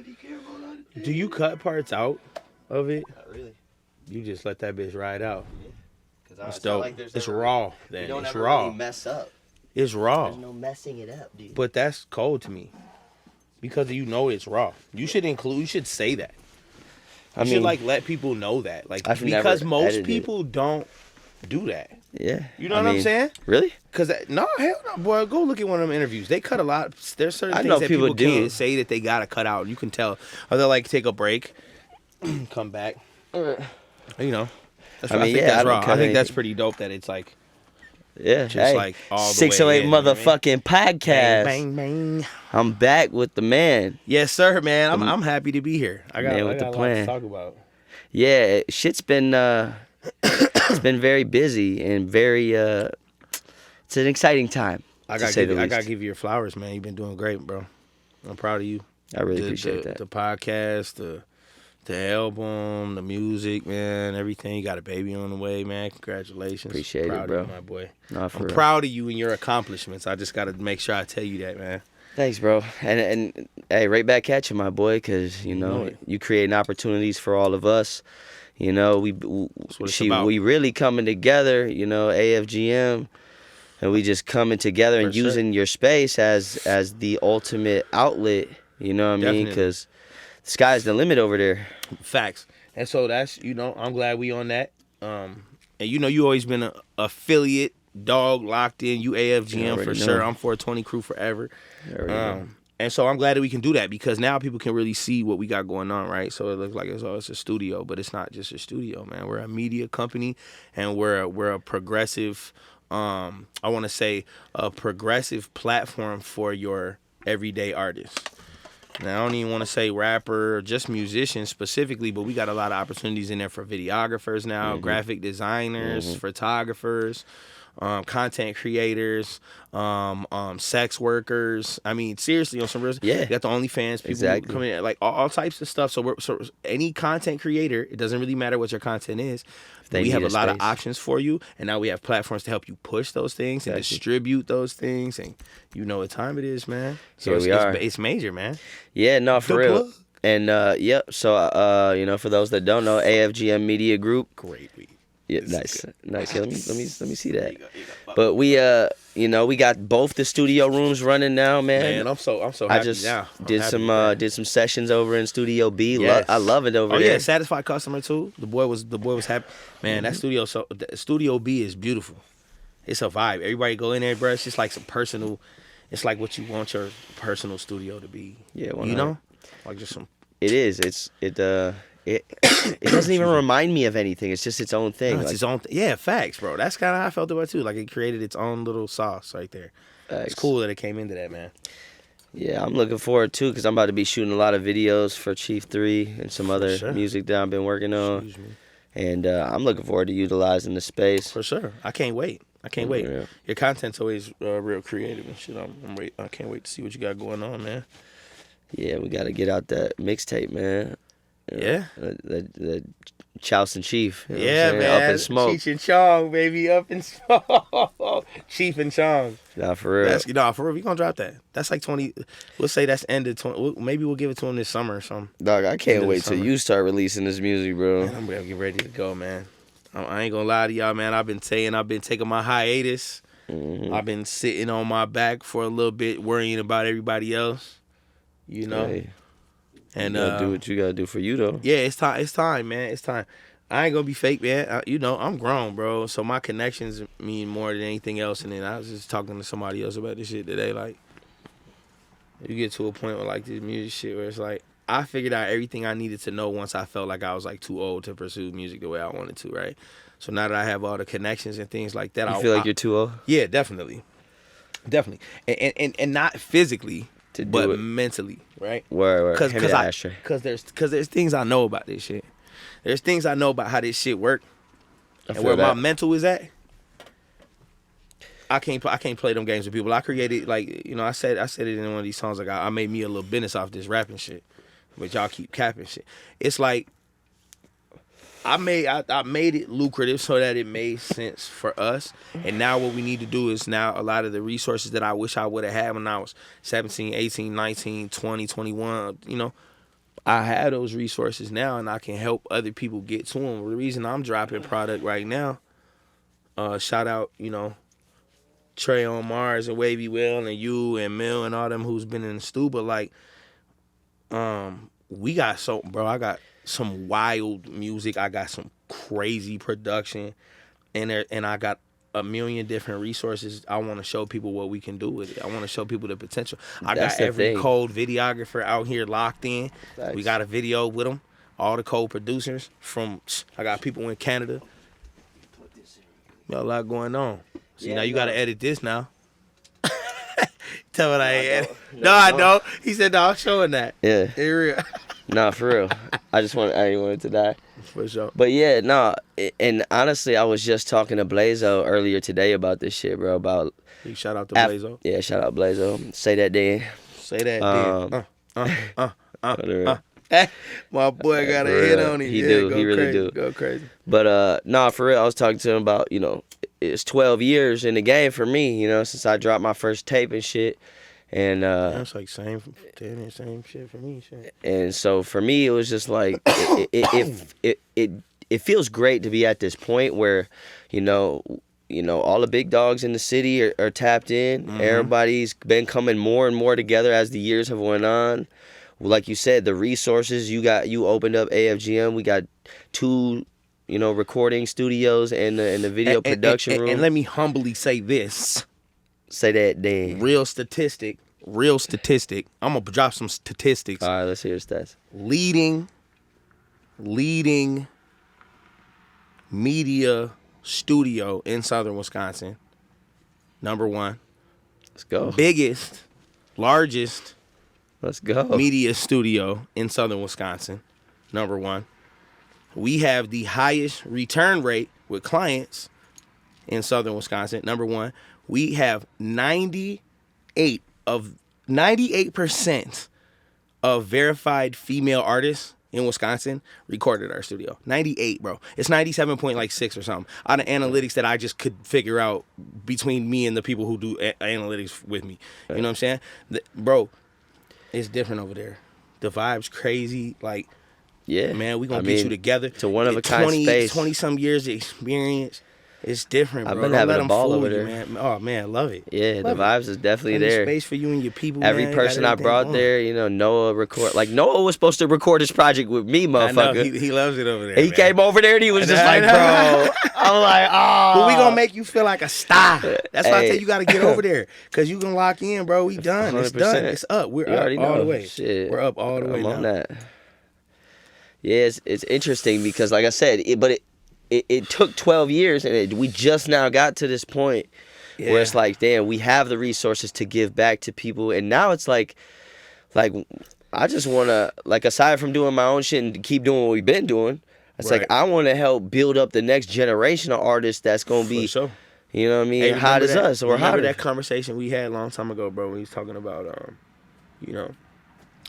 if you care about other things. Do you cut parts out of it? Not really. You just let that bitch ride out. Because It's it's dope. not like there's It's ever, raw. Then you don't it's ever raw. really mess up. It's raw. There's no messing it up, dude. But that's cold to me because you know it's raw. You should include. You should say that. You should like let people know that, like because most people don't do that. Yeah. You know what I'm saying? Really? Because no, hell no, boy. Go look at one of them interviews. They cut a lot. There's certain things that people can't say that they gotta cut out. You can tell. Or they'll like take a break, come back. You know. That's I think that's raw. I think that's pretty dope. That it's like. Yeah, just like all the 608 motherfucking podcast. Bang, bang, bang. I'm back with the man. Yes, sir, man. I'm happy to be here. I got a lot to talk about. Yeah, shit's been it's been very busy and very it's an exciting time. I gotta give you your flowers, man. You've been doing great, bro. I'm proud of you. I really appreciate that. The podcast, the album, the music, man, everything. You got a baby on the way, man. Congratulations. Appreciate it, bro. Proud of you, my boy. I'm proud of you and your accomplishments. I just got to make sure I tell you that, man. Thanks, bro. And hey, right back at you, my boy, because, you know, you creating opportunities for all of us. You know, we really coming together, you know, AFGM, and we just coming together and using your space as the ultimate outlet, you know what I mean? Because the sky's the limit over there. Facts. And so that's, you know, I'm glad we on that. And you know, you always been an affiliate, dog, locked in. You AFGM for sure. I'm 420 crew forever. And so I'm glad that we can do that because now people can really see what we got going on, right? So it looks like it's a studio, but it's not just a studio, man. We're a media company and we're a progressive, I want to say a progressive platform for your everyday artists. Now, I don't even want to say rapper or just musicians specifically, but we got a lot of opportunities in there for videographers now, graphic designers, photographers, content creators, sex workers. I mean, seriously, on some real, you got the OnlyFans people coming in, like all types of stuff. So any content creator, it doesn't really matter what your content is. We have a lot of options for you, and now we have platforms to help you push those things and distribute those things, and you know what time it is, man. So it's major, man. Yeah, no, for real. And so you know, for those that don't know, AFGM Media Group. Great week. Yeah, nice. Yeah, let me see that. But we you know, we got both the studio rooms running now, man. Man, I'm so happy I just now. did some sessions over in Studio B. Yes. I love it over there. Oh yeah, satisfied customer too. The boy was happy. Man, that Studio B is beautiful. It's a vibe. Everybody go in there, bro. It's just like some personal. It's like what you want your personal studio to be. Yeah, you know, like just some. It is. It doesn't even remind me of anything. It's just its own thing. No, it's its own. Yeah, facts, bro. That's kind of how I felt about it too. Like it created its own little sauce right there. It's cool that it came into that, man. Yeah, I'm looking forward too because I'm about to be shooting a lot of videos for Chief 3 and some other music that I've been working on. Excuse me. And I'm looking forward to utilizing the space. For sure. I can't wait. Yeah. Your content's always real creative and shit. I can't wait to see what you got going on, man. Yeah, we got to get out that mixtape, man. Yeah. The Chouse and Chief. You know man. Up in smoke. Cheech and Chong, baby. Up in smoke. Chief and Chong. Nah, for real. For real. We gonna drop that. That's like 20. We'll say that's end of 20. Maybe we'll give it to him this summer or something. Dog, I can't wait till you start releasing this music, bro. Man, I'm gonna get ready to go, man. I ain't gonna lie to y'all, man. I've been taking my hiatus. I've been sitting on my back for a little bit, worrying about everybody else. You know? Hey. And you gotta do what you gotta do for you, though. Yeah, it's time, man. It's time. I ain't gonna be fake, man. You know, I'm grown, bro. So my connections mean more than anything else. And then I was just talking to somebody else about this shit today. Like, you get to a point with like this music shit where it's like, I figured out everything I needed to know once I felt like I was like too old to pursue music the way I wanted to, right? So now that I have all the connections and things like that, I feel like you're too old. Yeah, definitely, and not physically. But mentally, right? Word. Because there's things I know about this shit. There's things I know about how this shit work, and where my mental is at. I can't play them games with people. I created, like, you know, I said it in one of these songs. Like I made me a little business off this rapping shit, but y'all keep capping shit. It's like I made it lucrative so that it made sense for us. And now what we need to do is now a lot of the resources that I wish I would have had when I was 17, 18, 19, 20, 21, you know, I have those resources now, and I can help other people get to them. The reason I'm dropping product right now, shout out, Trey on Mars and Wavy Will and you and Mill and all them who's been in the stew, but like, we got I got some wild music. I got some crazy production, and I got a million different resources. I want to show people what we can do with it. I want to show people the potential. I got every cold videographer out here locked in. Thanks. We got a video with them. All the cold producers I got people in Canada. Got a lot going on. See, now you got to edit this now. Tell me I ain't edit. No, I don't. He said, no, I'm showing that. Yeah. Real. Nah, for real. I didn't want it to die. For sure. But yeah, no, and honestly, I was just talking to Blazo earlier today about this shit, bro. About shout out to Blazo. Yeah, shout out Blazo. Say that, Dan. Say that, Dan. My boy got a hit on him. He really do. Go crazy. But nah, for real, I was talking to him about, it's 12 years in the game for me, since I dropped my first tape and shit. And that's like same shit for me. Shit. And so for me, it was just like it feels great to be at this point where, all the big dogs in the city are tapped in. Mm-hmm. Everybody's been coming more and more together as the years have went on. Like you said, the resources you opened up AFGM. We got 2, recording studios and the video production room. And let me humbly say this. Say that, Dan. Real statistic. I'm going to drop some statistics. All right, let's hear stats. Leading media studio in southern Wisconsin. Number 1. Let's go. Biggest, largest. Let's go. Media studio in southern Wisconsin. Number 1. We have the highest return rate with clients in southern Wisconsin. Number 1. We have 98% of verified female artists in Wisconsin recorded our studio. 98, bro. It's 97.6 or something. Out of analytics that I just could figure out between me and the people who do analytics with me. You know what I'm saying? Bro, it's different over there. The vibe's crazy. Like, yeah, man, we gonna get you together. It's a one-of-a-kind space. 20-some years of experience. It's different, bro. I've been having a ball over there. Man. Oh, man, love it. Yeah, the vibes is definitely there. Space for you and your people, Every man. person I brought there, Noah Noah was supposed to record this project with me, motherfucker. I know, he loves it over there, He came over there and he was just like, bro. I was like, oh. But we gonna make you feel like a star. That's why I tell you gotta get over there. Because you can lock in, bro. We done. 100%. It's done. It's up. We're up all the way. Shit. We're up all the way now. I'm on that. Yeah, it's interesting because, like I said, it took 12 years, and we just now got to this point where it's like, damn, we have the resources to give back to people, and now it's like I just want to, like, aside from doing my own shit and keep doing what we've been doing, it's like I want to help build up the next generation of artists that's gonna be, sure. You know what I mean, hot as us or hotter. Remember that conversation we had a long time ago, bro, when he was talking about,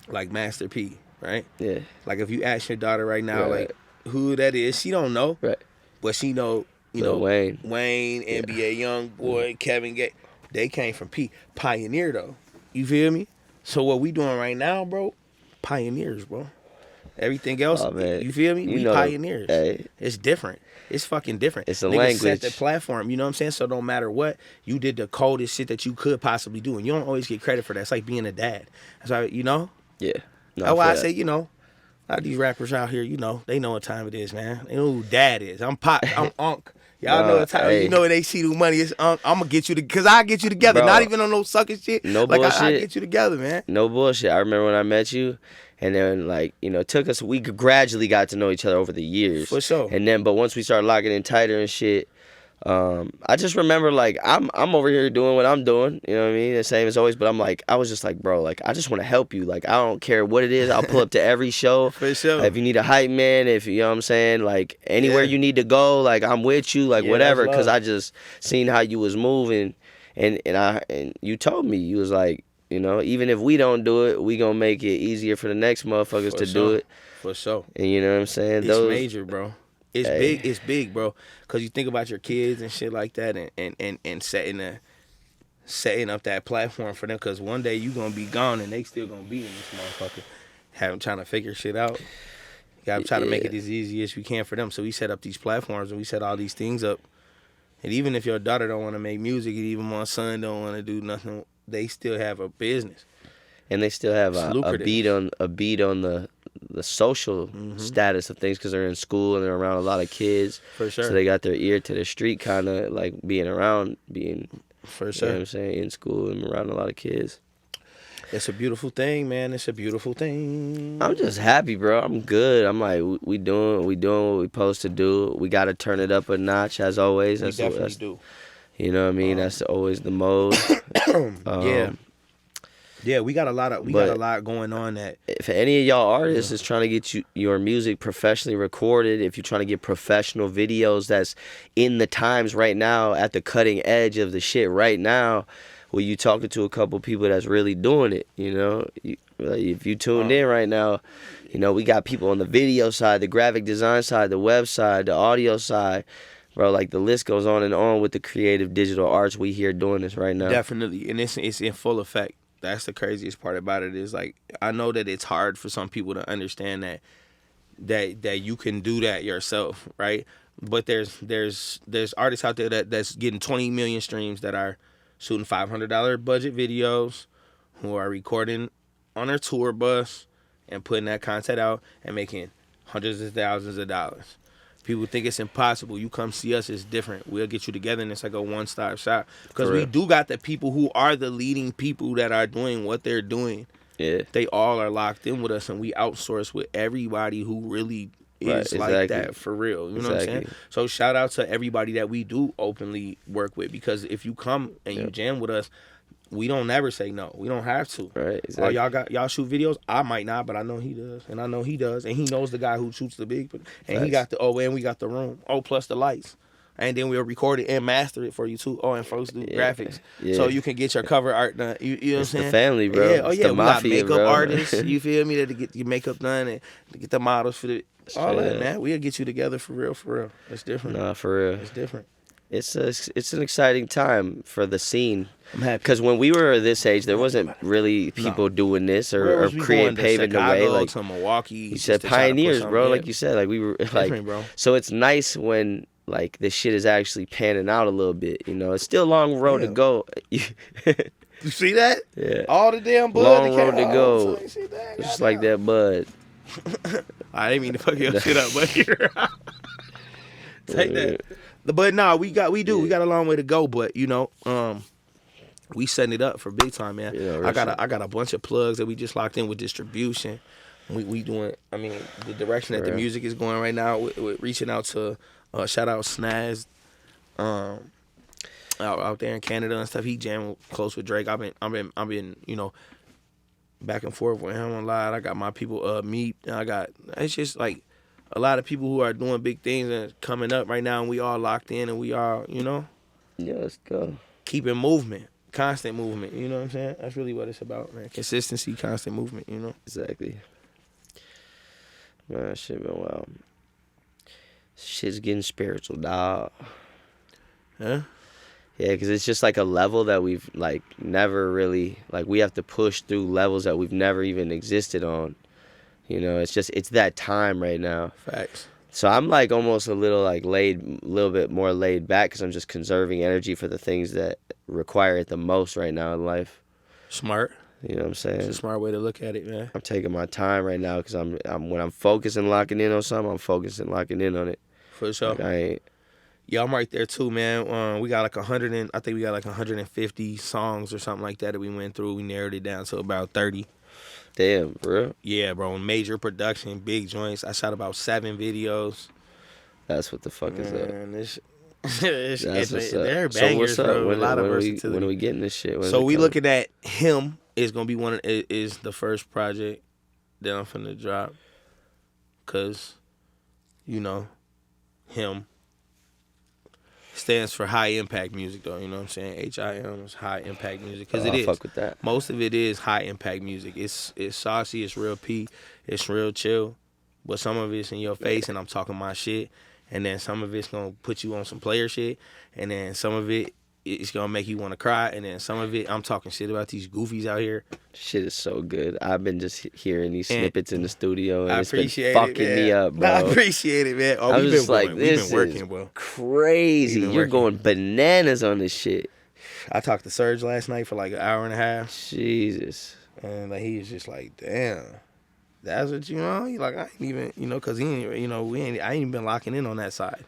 like Master P, right? Yeah. Like if you ask your daughter right now, right. like who that is, she don't know. Right. But she know, Wayne, NBA Youngboy, Kevin Gates, they came from P. Pioneer, though. You feel me? So what we doing right now, bro, pioneers, bro. Everything else, you feel me? We pioneers. Hey. It's different. It's fucking different. It's a Niggas language. set the platform, you know what I'm saying? So no matter what, you did the coldest shit that you could possibly do. And you don't always get credit for that. It's like being a dad. That's why, Yeah. No, that's why I say, a lot of these rappers out here, they know what time it is, man. They know who dad is. I'm Pop. I'm Unc. Y'all know what time. Hey. When they see the money, it's Unc. I'm gonna get you because I get you together. Bro, not even on no sucking shit. No bullshit. I get you together, man. No bullshit. I remember when I met you, and then took us. We gradually got to know each other over the years. For sure. And then, but once we started locking in tighter and shit, I just remember I'm over here doing what I'm doing, you know what I mean, the same as always, but I was just like, bro, I just want to help you, I don't care what it is, I'll pull up to every show. For sure. If you need a hype man, if you know what I'm saying, anywhere you need to go, I'm with you, whatever, because I just seen how you was moving, and you told me, you was like, even if we don't do it, we gonna make it easier for the next motherfuckers to do it. For sure. And you know what I'm saying? It's major, bro. It's big. It's big, bro. Cause you think about your kids and shit like that, and setting up that platform for them. Cause one day you gonna be gone and they still gonna be in this motherfucker. trying to figure shit out. You gotta try to make it as easy as we can for them. So we set up these platforms and we set all these things up. And even if your daughter don't want to make music, and even my son don't want to do nothing, they still have a business. And they still have a beat on the social status of things because they're in school and they're around a lot of kids. For sure. So they got their ear to the street, kind of like being. For sure. You know what I'm saying? In school and around a lot of kids. It's a beautiful thing, man. It's a beautiful thing. I'm just happy, bro. I'm good. I'm like, we doing what we supposed to do. We got to turn it up a notch, as always. We definitely do. You know what I mean? That's always the mode. Yeah, we got a lot going on. That if any of y'all artists is trying to get your music professionally recorded, if you're trying to get professional videos that's in the times right now, at the cutting edge of the shit right now, well, you talking to a couple people that's really doing it, you know? If you tuned in right now, you know, we got people on the video side, the graphic design side, the web side, the audio side. Bro, like the list goes on and on with the creative digital arts we here doing this right now. Definitely, and it's in full effect. That's the craziest part about it is, like, I know that it's hard for some people to understand that you can do that yourself, right? But there's artists out there that's getting 20 million streams that are shooting $500 budget videos, who are recording on their tour bus and putting that content out and making hundreds of thousands of dollars. People think it's impossible. You come see us, it's different. We'll get you together and it's like a one-stop shop. Because we do got the people who are the leading people that are doing what they're doing. Yeah. They all are locked in with us, and we outsource with everybody who really is like that for real. You know what I'm saying? So shout out to everybody that we do openly work with, because if you come and you jam with us, we don't never say no. We don't have to. Right. Exactly. Oh, y'all shoot videos? I might not, but I know he does. And I know he does. And he knows the guy who shoots the big. And he got and we got the room. Oh, plus the lights. And then we'll record it and master it for you too. Oh, and folks do graphics. Yeah. So you can get your cover art done. You know what I'm saying? The family, bro. Yeah. Oh, yeah. We got makeup artists. You feel me? To get your makeup done and to get the models for all that, man. We'll get you together for real, for real. It's different. Nah, for real. It's different. It's an exciting time for the scene. I'm happy. Because when we were this age, there wasn't really people doing this or paving the way. Like to Milwaukee. You said pioneers, bro. Like you said, like we were like. Bro. So it's nice when like this shit is actually panning out a little bit. You know, it's still a long road to go. You see that? Yeah. All the damn bud. Long road to go. Just like that bud. I didn't mean to fuck your shit up, but here. Take that. But nah, we got a long way to go, but you know, we setting it up for big time, man. Yeah, I got a bunch of plugs that we just locked in with distribution. We doing, I mean, the direction that the music is going right now, with reaching out to shout out Snaz, out there in Canada and stuff. He jammed close with Drake. I've been you know, back and forth with him a lot. I got my people it's just like a lot of people who are doing big things and coming up right now, and we all locked in, and we all, you know. Yeah, let's go. Keeping movement, constant movement, you know what I'm saying? That's really what it's about, man. Consistency, constant movement, you know? Exactly. Man, shit been wild. Shit's getting spiritual, dog. Huh? Yeah, because it's just like a level that we've, like, never really, like, we have to push through levels that we've never even existed on. You know, it's that time right now. Facts. So I'm like almost a little bit more laid back because I'm just conserving energy for the things that require it the most right now in life. Smart. You know what I'm saying? It's a smart way to look at it, man. I'm taking my time right now because I'm when I'm focused and locking in on something, I'm focused and locking in on it. For sure. Like, yeah, I'm right there too, man. We got like 150 songs or something like that we went through. We narrowed it down to about 30. Damn, bro. Yeah, bro. Major production, big joints. I shot about 7 videos. That's what the fuck is up. They're bangers, so what's up? Bro. A lot of versatility. When are we getting this shit? So we looking at Him is gonna be is the first project that I'm finna drop. Cause, you know, Him stands for high impact music, though. You know what I'm saying? HIM is high impact music, because it is. Fuck with that. Most of it is high impact music. It's saucy. It's real P. It's real chill. But some of it's in your face, and I'm talking my shit. And then some of it's gonna put you on some player shit. And then some of it it's gonna make you want to cry, and then some of it, I'm talking shit about these goofies out here. Shit is so good. I've been just hearing these snippets in the studio, and it's been appreciate fucking me up, bro. I appreciate it, man. Oh, I was just like, we've this been working, is bro. crazy. We've been You're working. going bananas on this shit. I talked to Serge last night for like an hour and a half, Jesus. and like he was just like, damn. That's what you know. He like I ain't even because he ain't I ain't even been locking in on that side,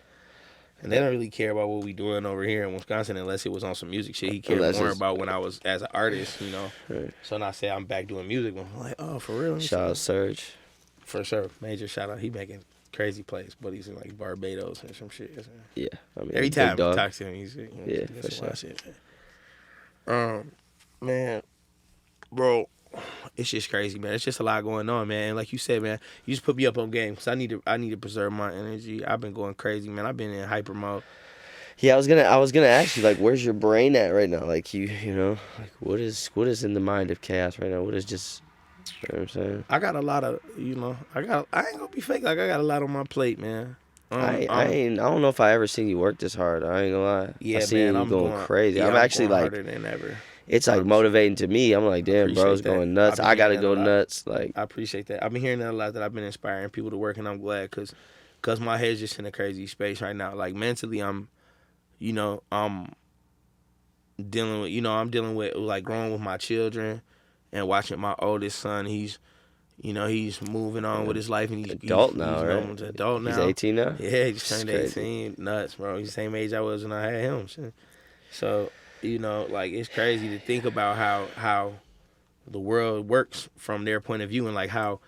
and they don't really care about what we doing over here in Wisconsin unless it was on some music shit. He cared more about when I was as an artist, Right. So now I say I'm back doing music, I'm like, oh, for real. Shout out Serge. For sure, major shout out. He making crazy plays, but he's in like Barbados and some shit. Yeah, I mean every time he talks to him, he's yeah, for sure. Shit, man, bro. It's just crazy, man. It's just a lot going on, man. Like you said, man, you just put me up on game because I need to preserve my energy. I've been going crazy, man. I've been in hyper mode. Yeah, I was gonna ask you, like, where's your brain at right now? Like, you know, like what is in the mind of Chaos right now? What is just, you know what I'm saying? I got a lot of, I ain't gonna be fake. Like I got a lot on my plate, man. I don't know if I ever seen you work this hard. I ain't gonna lie. Yeah, I seen you going crazy. Yeah, I'm actually going like harder than ever. It's like motivating to me. I'm like, damn, bro's going nuts. I gotta go nuts. Like, I appreciate that. I've been hearing that a lot. That I've been inspiring people to work, and I'm glad because my head's just in a crazy space right now. Like mentally, I'm dealing with like growing with my children and watching my oldest son. He's moving on with his life, and he's adult now, right? He's an adult now. He's 18 now. Yeah, he just turned 18. Nuts, bro. He's the same age I was when I had him. So. Like it's crazy to think about how the world works from their point of view, and like how,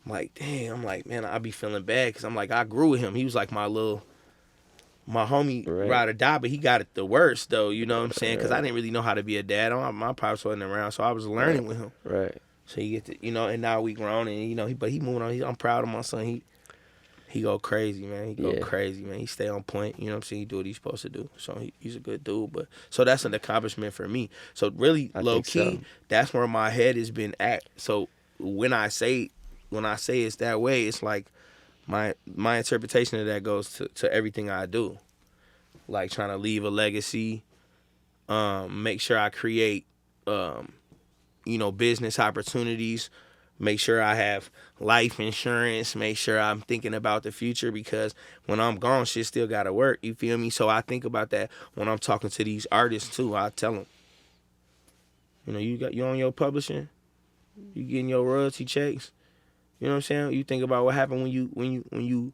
like, damn, I'm like, man, I be feeling bad because I'm like, I grew with him. He was like my homie, ride or die, but he got it the worst though. You know what I'm saying? Because I didn't really know how to be a dad. My pops wasn't around, so I was learning with him. Right. So you get to, and now we grown, and but he moving on. I'm proud of my son. He go crazy, man. He go crazy, man. He stay on point. You know what I'm saying? He do what he's supposed to do. So he's a good dude. But so that's an accomplishment for me. So really, low key, that's where my head has been at. So when I say it's that way, it's like my interpretation of that goes to everything I do. Like trying to leave a legacy, make sure I create, business opportunities. Make sure I have life insurance. Make sure I'm thinking about the future because when I'm gone, shit still gotta work. You feel me? So I think about that when I'm talking to these artists too. I tell them, you on your publishing, you getting your royalty checks. You know what I'm saying? You think about what happened when you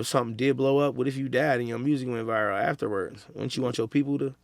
something did blow up. What if you died and your music went viral afterwards? Wouldn't you want your people to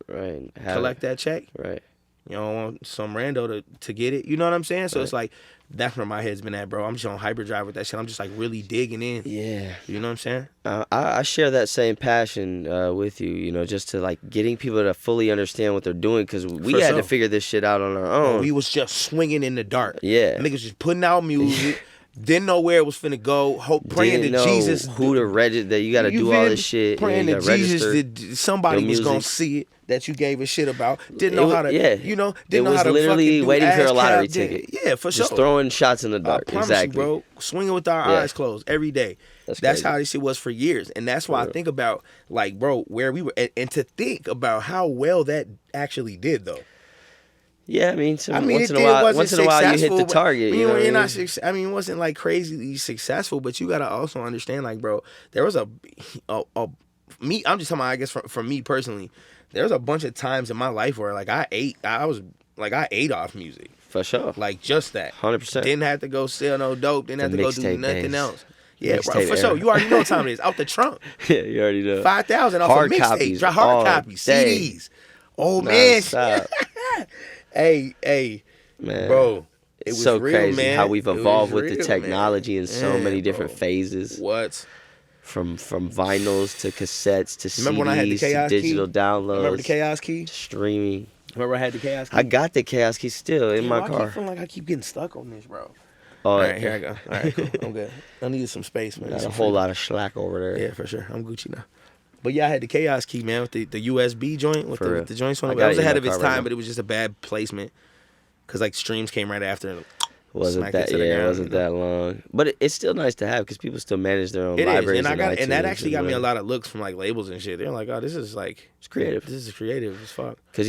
collect that check? Right. You don't want some rando to get it. You know what I'm saying? So it's like, that's where my head's been at, bro. I'm just on hyperdrive with that shit. I'm just like really digging in. Yeah. You know what I'm saying? I share that same passion with you, just to like getting people to fully understand what they're doing because we had to figure this shit out on our own. We was just swinging in the dark. Yeah. Niggas just putting out music. Didn't know where it was finna go. Praying to Jesus. Who to register, that you got to do all this shit. Praying to Jesus that somebody was going to see it that you gave a shit about. Didn't know how to, didn't know how to literally waiting for a lottery ticket. Yeah, for sure. Just throwing shots in the dark. I promise exactly. you, bro. Swinging with our eyes closed every day. That's how this shit was for years. And that's why I think about, like, bro, where we were. And to think about how well that actually did, though. Yeah, I mean once in a while you hit the target. It wasn't like crazily successful, but you gotta also understand, like, bro, there was me. I'm just talking about, I guess, for me personally, there was a bunch of times in my life where like I ate off music. For sure. Like just that. 100%. Didn't have to go sell no dope. Didn't have to go do nothing else. Yeah, bro, for sure. You already know what time it is. Out the trunk. Yeah, you already know. 5,000 off a mixtape. Hard copies, CDs. Oh man. Hey, man, bro, it was so real, crazy man. how we've evolved with the real, technology in so many different bro. phases. What? From vinyls to cassettes to Remember when I had the CDs Chaos to digital key? downloads. Remember the Chaos key? Streaming. Remember I had the Chaos key? I got the Chaos key still in my car. I keep feeling like I keep getting stuck on this, bro. Oh, all right, here I go. All right, cool. I'm good. I needed some space, man. Got a whole lot of slack over there. Yeah, for sure. I'm Gucci now. But yeah, I had the Chaos key, man, with the USB joint, with the joints on it. It was ahead of its time, but it was just a bad placement. Because, like, streams came right after. And wasn't that long. But it's still nice to have because people still manage their own libraries. And that actually got me a lot of looks from like labels and shit. They're like, oh, this is like it's creative. This is creative as fuck. Because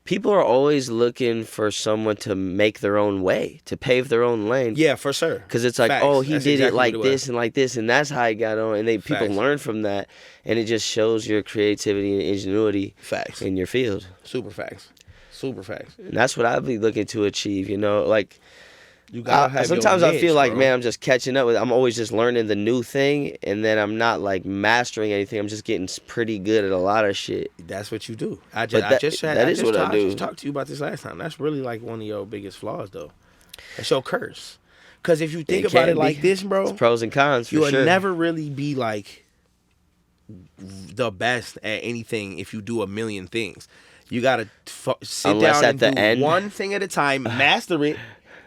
people are always looking for someone to make their own way, to pave their own lane. Yeah, for sure. Because it's like, oh, he did it like this and like this, and that's how he got on. And people learn from that, and it just shows your creativity and ingenuity in your field. Super facts. And that's what I'd be looking to achieve, like... You gotta have sometimes your I feel like, bro. man, I'm just catching up I'm always just learning the new thing, and then I'm not like mastering anything. I'm just getting pretty good at a lot of shit. That's what you do. I do. I just talked to you about this last time. That's really like one of your biggest flaws, though. That's your curse. Because if you think about it like this, bro, it's pros and cons. You will never really be like the best at anything if you do a million things. You gotta sit down and do one thing at a time, master it.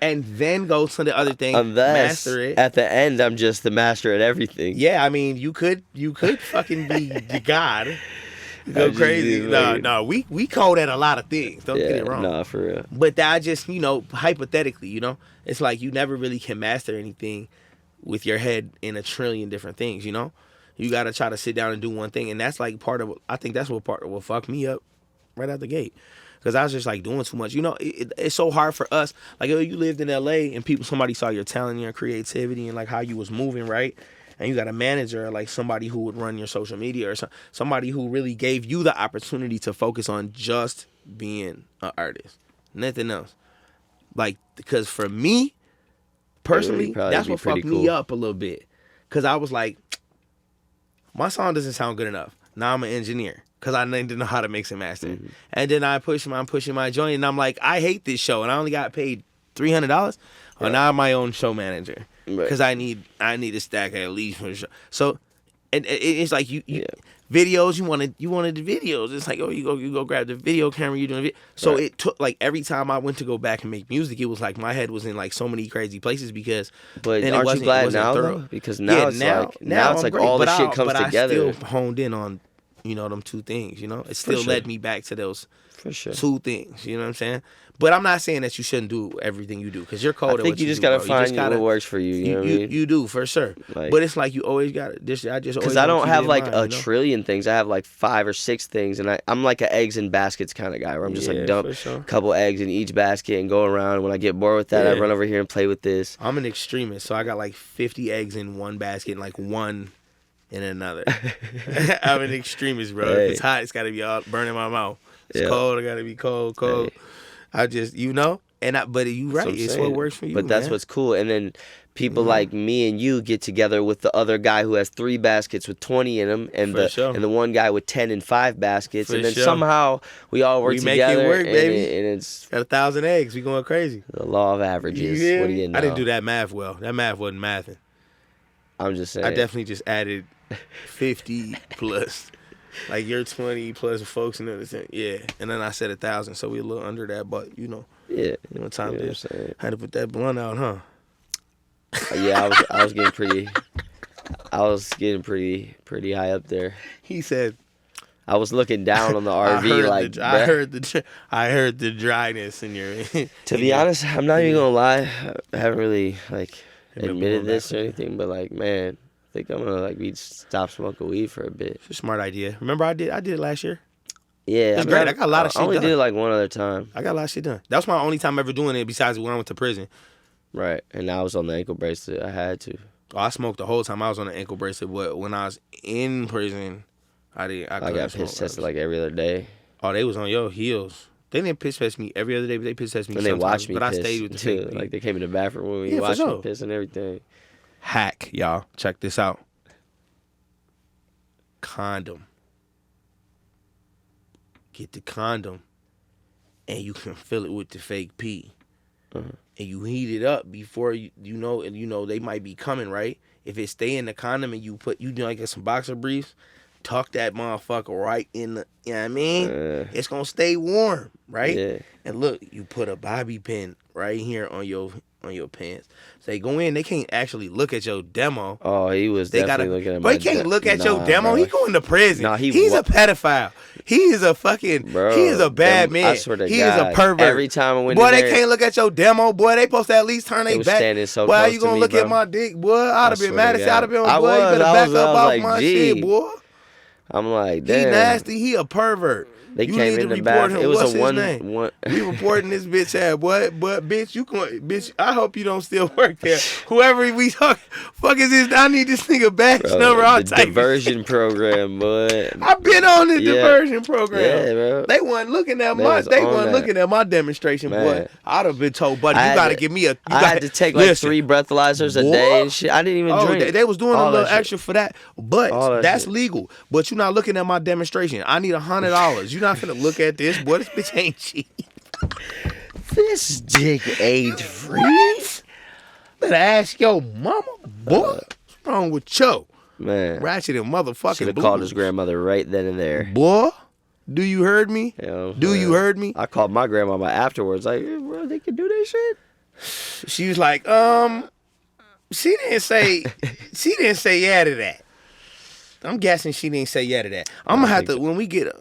And then go to the other thing, master it. At the end, I'm just the master at everything. Yeah, I mean, you could fucking be the god. Go crazy. No, we code at a lot of things. Don't get it wrong. No, for real. But that just, hypothetically, it's like you never really can master anything with your head in a trillion different things, You got to try to sit down and do one thing. And that's like I think that's what part of what fucked me up right out the gate. Because I was just like doing too much. It's so hard for us. Like, you lived in LA and somebody saw your talent and your creativity and like how you was moving, right? And you got a manager, like somebody who would run your social media or somebody who really gave you the opportunity to focus on just being an artist. Nothing else. Like, because for me, personally, that's what fucked me up a little bit. Because I was like, my song doesn't sound good enough. Now I'm an engineer. Because I didn't know how to mix and master. Mm-hmm. And then I'm pushing my joint, and I'm like, I hate this show, and I only got paid $300. Yeah. Now I'm my own show manager. Because I need a stack at least for the show. So, and it's like you videos, you wanted the videos. It's like, oh, you go grab the video camera, you're doing video. So it took, like, every time I went to go back and make music, it was like my head was in like so many crazy places because. But aren't you glad now though? Because now it's like all the shit comes together. But I still honed in on. Them two things, It still led me back to those two things, you know what I'm saying? But I'm not saying that you shouldn't do everything you do, because you're cold. I think you just got to find what works for you, you know what I mean? You do, for sure. But it's like you always got to, because I don't have like a trillion things. I have like 5 or 6 things, and I'm like an eggs in baskets kind of guy, where I'm just like dump a couple eggs in each basket and go around. When I get bored with that, I run over here and play with this. I'm an extremist, so I got like 50 eggs in one basket and like one in another. I'm an extremist, bro. If it's hot, it's got to be all burning my mouth. It's cold, it got to be cold. I just, but you right. It's what works for you. But that's what's cool. And then people like me and you get together with the other guy who has 3 baskets with 20 in them, and the one guy with 10 and 5 baskets, and then somehow we all work together. Make it work, baby. And it's got 1,000 eggs. We going crazy. The law of averages. What do you know? I didn't do that math well. That math wasn't mathing. I'm just saying. I definitely just added 50 plus. Like your 20 plus folks and everything. Yeah. And then I said 1,000, so we a little under that, but Yeah. You know what time it is. I had to put that blunt out, huh? Yeah, I was getting pretty high up there. He said I was looking down on the RV I heard the dryness in your To be honest, I'm not even gonna lie. I haven't really admitted this or anything, but man, I think I'm gonna stop smoking weed for a bit. It's a smart idea. Remember I did it last year? Yeah. It's great. I got a lot of shit done. I only did it one other time. I got a lot of shit done. That was my only time ever doing it besides when I went to prison. Right. And I was on the ankle bracelet. I had to. Oh, I smoked the whole time I was on the ankle bracelet, but when I was in prison, I got piss tested every other day. Oh, they was on your heels. They didn't piss test me every other day, but they piss test me sometimes. And they watched me but piss, I stayed with the too. Like, they came in the bathroom when we watched me piss and everything. Hack, y'all. Check this out. Condom. Get the condom, and you can fill it with the fake pee. Uh-huh. And you heat it up before you know they might be coming, right? If it stay in the condom and you get some boxer briefs, tuck that motherfucker right in the, you know what I mean? It's gonna stay warm, right? Yeah. And look, you put a bobby pin right here on your pants. So they go in, they can't actually look at your demo. Oh, he was definitely looking at my But he can't look at your demo. Bro. He going to prison. Nah, he's a pedophile. He is a fucking, bro, he is a bad man. I swear to he God, is a pervert. Every time I went boy, in they there, can't look at your demo. Boy, they supposed to at least turn their back. Standing so boy, close how you gonna to me, look bro. at my dick? Boy, I'd have been mad as I'd have been, boy, you better back up off like, my shit, boy. I'm like, damn. He nasty. He a pervert. They came in the back. It was What's a one. We reporting this bitch ass. But bitch, you going, bitch. I hope you don't still work there. Whoever we talk, fuck is this? I need this nigga badge number. I'll type diversion program, boy. I've been on the diversion program. Yeah, bro. They wasn't looking at looking at my demonstration, man. Boy. I'd have been told, buddy, you gotta give me a. I had to take like 3 breathalyzers a day and shit. I didn't even drink. They was doing a little extra for that, but that's legal. But you're not looking at my demonstration. I need $100. You're not gonna look at this, boy. This bitch ain't cheap. This dick ain't free. Better ask your mama, boy. What's wrong with you? Man. Ratchet and motherfucking should have called his grandmother right then and there. Boy, do you heard me? You heard me? I called my grandmama afterwards. Like, hey, bro, they can do that shit? She was like, she didn't say yeah to that. I'm guessing she didn't say yeah to that. I'm gonna have to go ahead,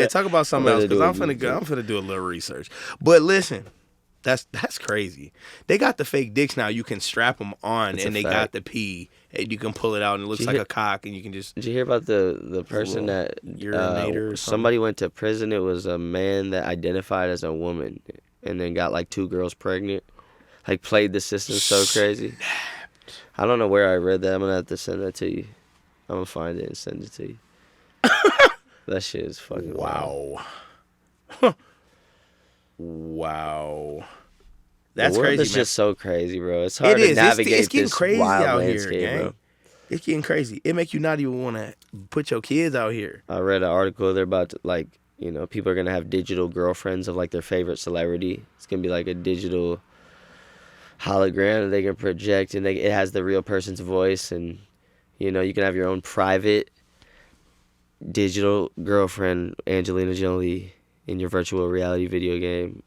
talk about something else, because I'm finna do a little research. But listen, that's crazy. They got the fake dicks now. You can strap them on, and they got the pee, and you can pull it out, and it looks like a cock, and you can just. Did you hear about the person that urinator? Somebody went to prison. It was a man that identified as a woman, and then got like 2 girls pregnant. Like, played the system so crazy. I don't know where I read that. I'm gonna have to send that to you. I'm gonna find it and send it to you. That shit is fucking wild. Wow. That's crazy, man. It's just so crazy, bro. It's hard to navigate it's getting this crazy wild out landscape, here, bro. It's getting crazy. It make you not even want to put your kids out here. I read an article. They're about to, like, you know, people are gonna have digital girlfriends of like their favorite celebrity. It's gonna be like a digital hologram that they can project, and it has the real person's voice, and you know, you can have your own private digital girlfriend, Angelina Jolie, in your virtual reality video game.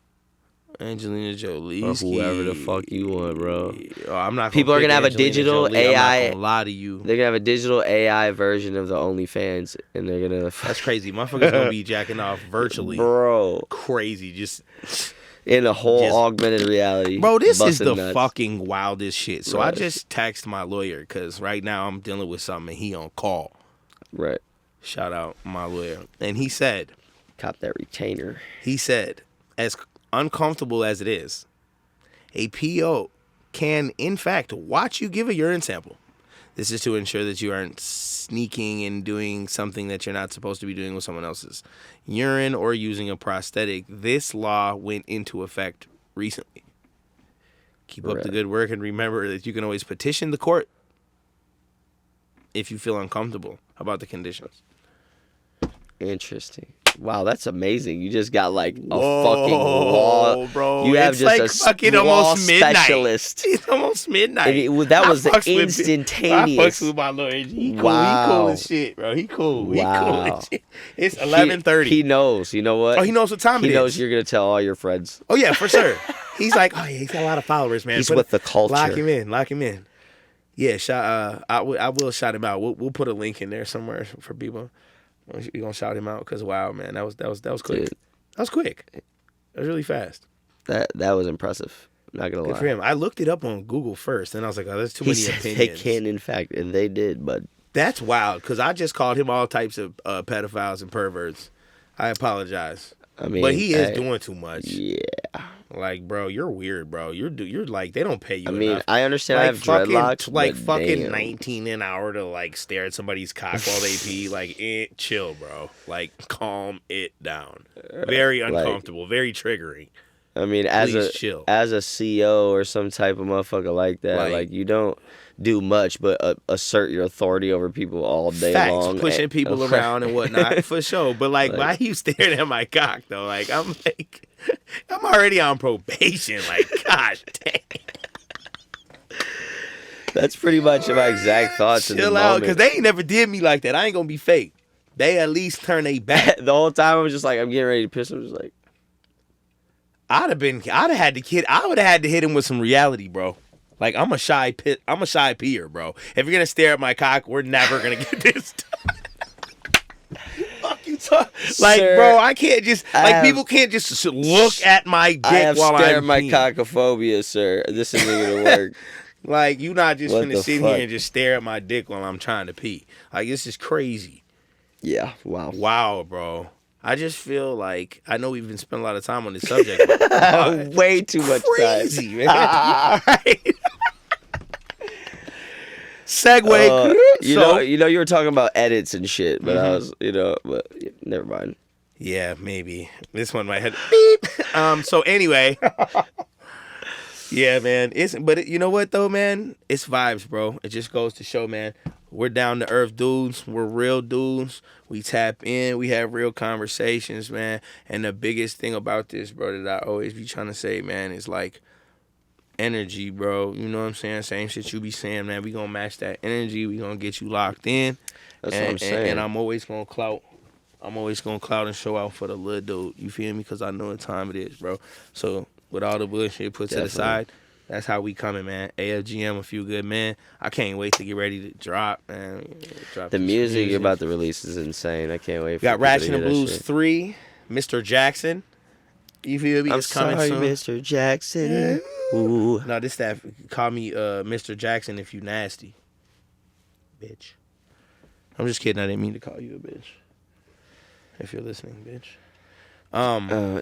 Angelina Jolie. Or whoever the fuck you want, bro. Oh, I'm not. People are going to have Angelina a digital Jolie. AI. I'm not gonna lie to you. They're going to have a digital AI version of the OnlyFans, and they're going to... That's crazy. Motherfuckers going to be jacking off virtually. Bro. Crazy. Just... In a whole augmented reality. Bro, this is the nuts. fucking wildest shit. So right. I just texted my lawyer, because right now I'm dealing with something and he on call. Right. Shout out my lawyer. And he said... Cop that retainer. He said, as uncomfortable as it is, a PO can, in fact, watch you give a urine sample. This is to ensure that you aren't sneaking and doing something that you're not supposed to be doing with someone else's urine or using a prosthetic. This law went into effect recently. Keep up the good work, and remember that you can always petition the court if you feel uncomfortable about the conditions. Interesting. Wow, that's amazing. You just got like a fucking law, bro. You have it's just like a fucking law almost midnight. Specialist. It's almost midnight. That was instantaneous. I fucks with my lawyer. He cool. Wow. He cool as shit, bro. He cool. Wow. He cool as shit. It's 11:30. He knows. You know what? Oh, he knows what time it is. He knows you're gonna tell all your friends. Oh yeah, for sure. He's like, oh yeah, he's got a lot of followers, man. He's with the culture. Lock him in. Yeah, I will shout him out. We'll put a link in there somewhere for people. We're gonna shout him out because wow, man, that was quick. Dude. That was quick. That was really fast. That was impressive. Not gonna lie. Good for him. I looked it up on Google first, and I was like, oh, there's too many opinions. They can, in fact, and they did, but that's wild because I just called him all types of pedophiles and perverts. I apologize. I mean, but he is doing too much. Yeah. Like, bro, you're weird, bro. You're like, they don't pay you. I mean, enough. I understand. Like, I have dreadlocks, like but fucking damn. 19 an hour to like stare at somebody's cock while they pee. Like, chill, bro. Like, calm it down. Very uncomfortable. Very triggering. I mean, as a CEO or some type of motherfucker like that, like you don't do much but assert your authority over people all day long. Pushing people around and whatnot, for sure. But like, why are you staring at my cock though? Like, I'm already on probation. Like, god damn. That's pretty much my exact thoughts in the moment. Chill out, because they ain't never did me like that. I ain't gonna be fake. They at least turn they back. The whole time I was just like, I'm getting ready to piss. I was just like, I would have had to hit him with some reality, bro. Like, I'm a shy peer, bro. If you're gonna stare at my cock, we're never gonna get this done. Fuck you talk. Like, sir, bro, I can't just people can't just look at my dick while I'm stare at my cockophobia, sir. This isn't gonna work. Like, you not just gonna sit here and just stare at my dick while I'm trying to pee. Like, this is crazy. Yeah, wow. Wow, bro. I just feel like, I know we've been spending a lot of time on this subject. But way too much crazy, time. Man. Right. Segue. You were talking about edits and shit, but I was, but never mind. Yeah, maybe. This one might have beep. So anyway. Yeah, man. But you know what, though, man? It's vibes, bro. It just goes to show, man. We're down to earth dudes. We're real dudes. We tap in. We have real conversations, man. And the biggest thing about this, bro, that I always be trying to say, man, is like energy, bro. You know what I'm saying? Same shit you be saying, man. We gonna match that energy. We gonna get you locked in. That's what I'm saying. And I'm always gonna clout. I'm always gonna clout and show out for the little dude. You feel me? Because I know what time it is, bro. So with all the bullshit put to the side, that's how we coming, man. AFGM, a few good men. I can't wait to get ready to drop, man. The music you're about to release is insane. I can't wait. We got Ratchet and Blues 3, Mr. Jackson. You feel me? I'm it's coming sorry, soon. Mr. Jackson. Ooh. No, this staff call me Mr. Jackson if you nasty, bitch. I'm just kidding. I didn't mean to call you a bitch. If you're listening, bitch.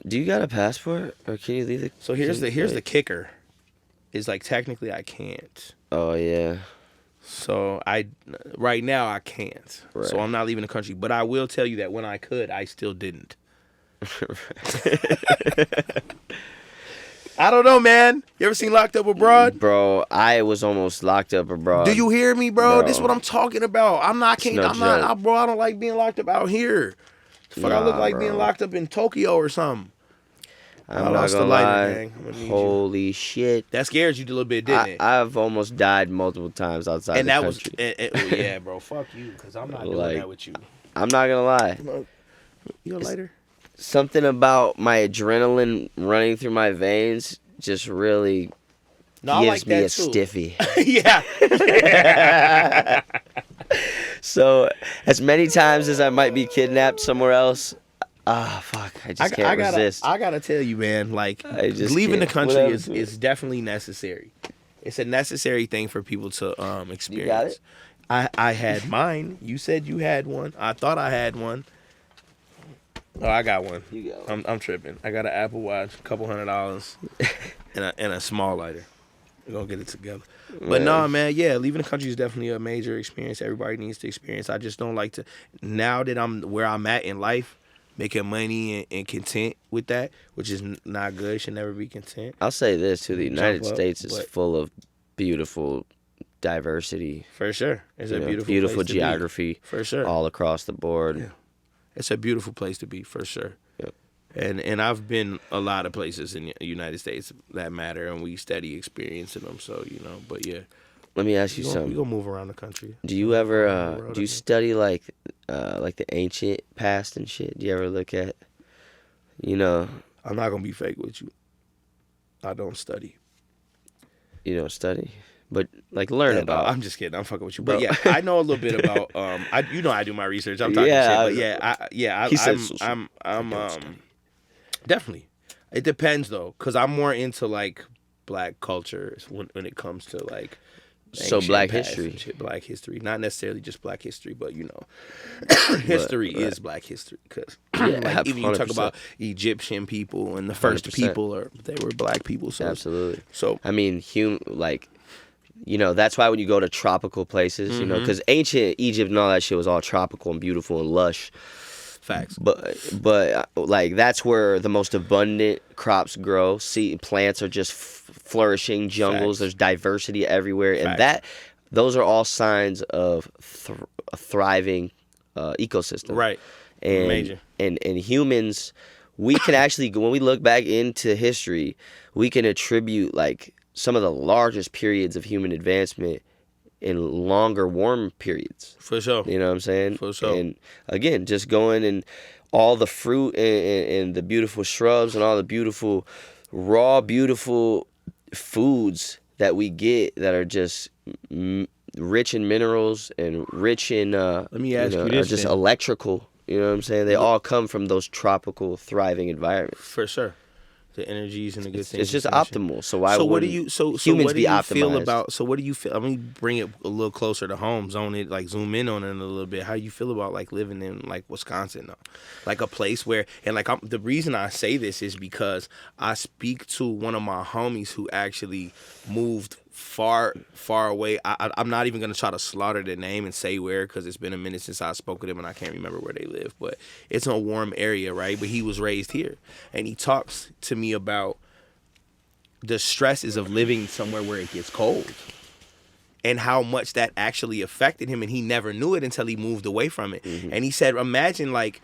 Do you got a passport, or can you leave it? So here's the kicker. Is like technically I can't. Oh yeah. So right now I can't. Right. So I'm not leaving the country. But I will tell you that when I could, I still didn't. I don't know, man. You ever seen Locked Up Abroad? Bro, I was almost locked up abroad. Do you hear me, bro? This is what I'm talking about. I don't like being locked up out here. Fuck, I look like being locked up in Tokyo or something. I'm not gonna lie. Holy shit. That scared you a little bit, didn't it? I've almost died multiple times outside the country. Yeah, bro. Fuck you, because I'm not doing that with you. I'm not gonna lie. You got a lighter? Something about my adrenaline running through my veins just really gives me a stiffy. Yeah. So, as many times as I might be kidnapped somewhere else, fuck, I just can't resist. I gotta tell you, man, like, leaving the country is definitely necessary. It's a necessary thing for people to experience. You got it? I had mine. You said you had one. I thought I had one. Oh, I got one. You got one. I'm tripping. I got an Apple Watch, a couple $100, and a small lighter. We're gonna get it together. But no, man, yeah, leaving the country is definitely a major experience. Everybody needs to experience. I just don't like to. Now that I'm where I'm at in life, making money and content with that, which is not good. Should never be content. I'll say this too: the United States is full of beautiful diversity. For sure, it's a beautiful geography. For sure, all across the board. Yeah. It's a beautiful place to be, for sure. Yep. And I've been a lot of places in the United States that matter, and we steady experiencing them. So but yeah. Let me ask you something. We gonna move around the country. Do you ever do you study like the ancient past and shit? Do you ever look at, I'm not gonna be fake with you. I don't study. You don't study? But learn about. I'm just kidding. I'm fucking with you. But yeah, I know a little bit about. I do my research. I'm talking shit. But I'm definitely. It depends though, cause I'm more into like black culture when it comes to like. So black history. Black history, not necessarily just black history, but history is black history. Cause even you talk about Egyptian people and the first 100%. People they were black people. So absolutely. So I mean, that's why when you go to tropical places, because ancient Egypt and all that shit was all tropical and beautiful and lush. Facts. But that's where the most abundant crops grow. Plants are just flourishing jungles. Facts. There's diversity everywhere. Facts. And those are all signs of a thriving ecosystem. Right. And, major. And humans, we can actually, when we look back into history, we can attribute some of the largest periods of human advancement in longer warm periods. For sure. You know what I'm saying? For sure. And again, just going and all the fruit and the beautiful shrubs and all the beautiful, raw, beautiful foods that we get that are just rich in minerals and rich in, let me ask you this, just then. electrical. You know what I'm saying? They all come from those tropical, thriving environments. For sure. The energies and the good things. It's just optimal. So why so would humans what do you optimized? feel about? So what do you feel? Let me bring it a little closer to home. Zone it, like zoom in on it a little bit. How you feel about like living in like Wisconsin, though? Like a place where, and like the reason I say this is because I speak to one of my homies who actually moved far away. I'm not even gonna try to slaughter the name and say where, because it's been a minute since I spoke with him and I can't remember where they live. But it's a warm area, right? But he was raised here, and he talks to me about the stresses of living somewhere where it gets cold and how much that actually affected him, and he never knew it until he moved away from it. Mm-hmm. And he said, imagine like,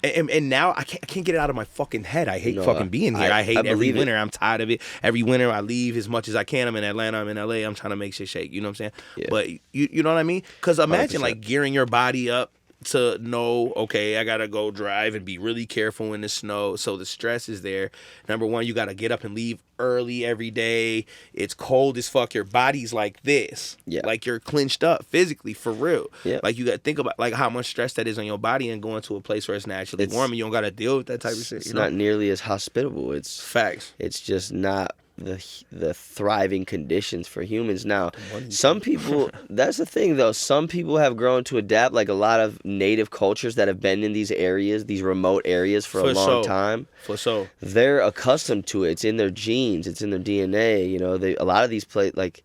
and now I can't get it out of my fucking head. I hate fucking being here. I hate every winter. I'm tired of it. Every winter I leave as much as I can. I'm in Atlanta. I'm in LA. I'm trying to make shit shake. You know what I'm saying? Yeah. But you know what I mean? Because imagine 100%. Like gearing your body up to know, okay, I gotta go drive and be really careful in the snow. So the stress is there. Number one, you gotta get up and leave early every day. It's cold as fuck. Your body's like this. Yeah. Like you're clenched up physically, for real. Yeah. Like you gotta think about like how much stress that is on your body, and going to a place where it's naturally warm and you don't gotta deal with that type of shit. It's not nearly as hospitable. It's facts. It's just not the thriving conditions for humans. Now, some people, that's the thing though, some people have grown to adapt, like a lot of native cultures that have been in these areas, these remote areas for a long time. For sure. They're accustomed to it. It's in their genes. It's in their DNA. You know, a lot of these like,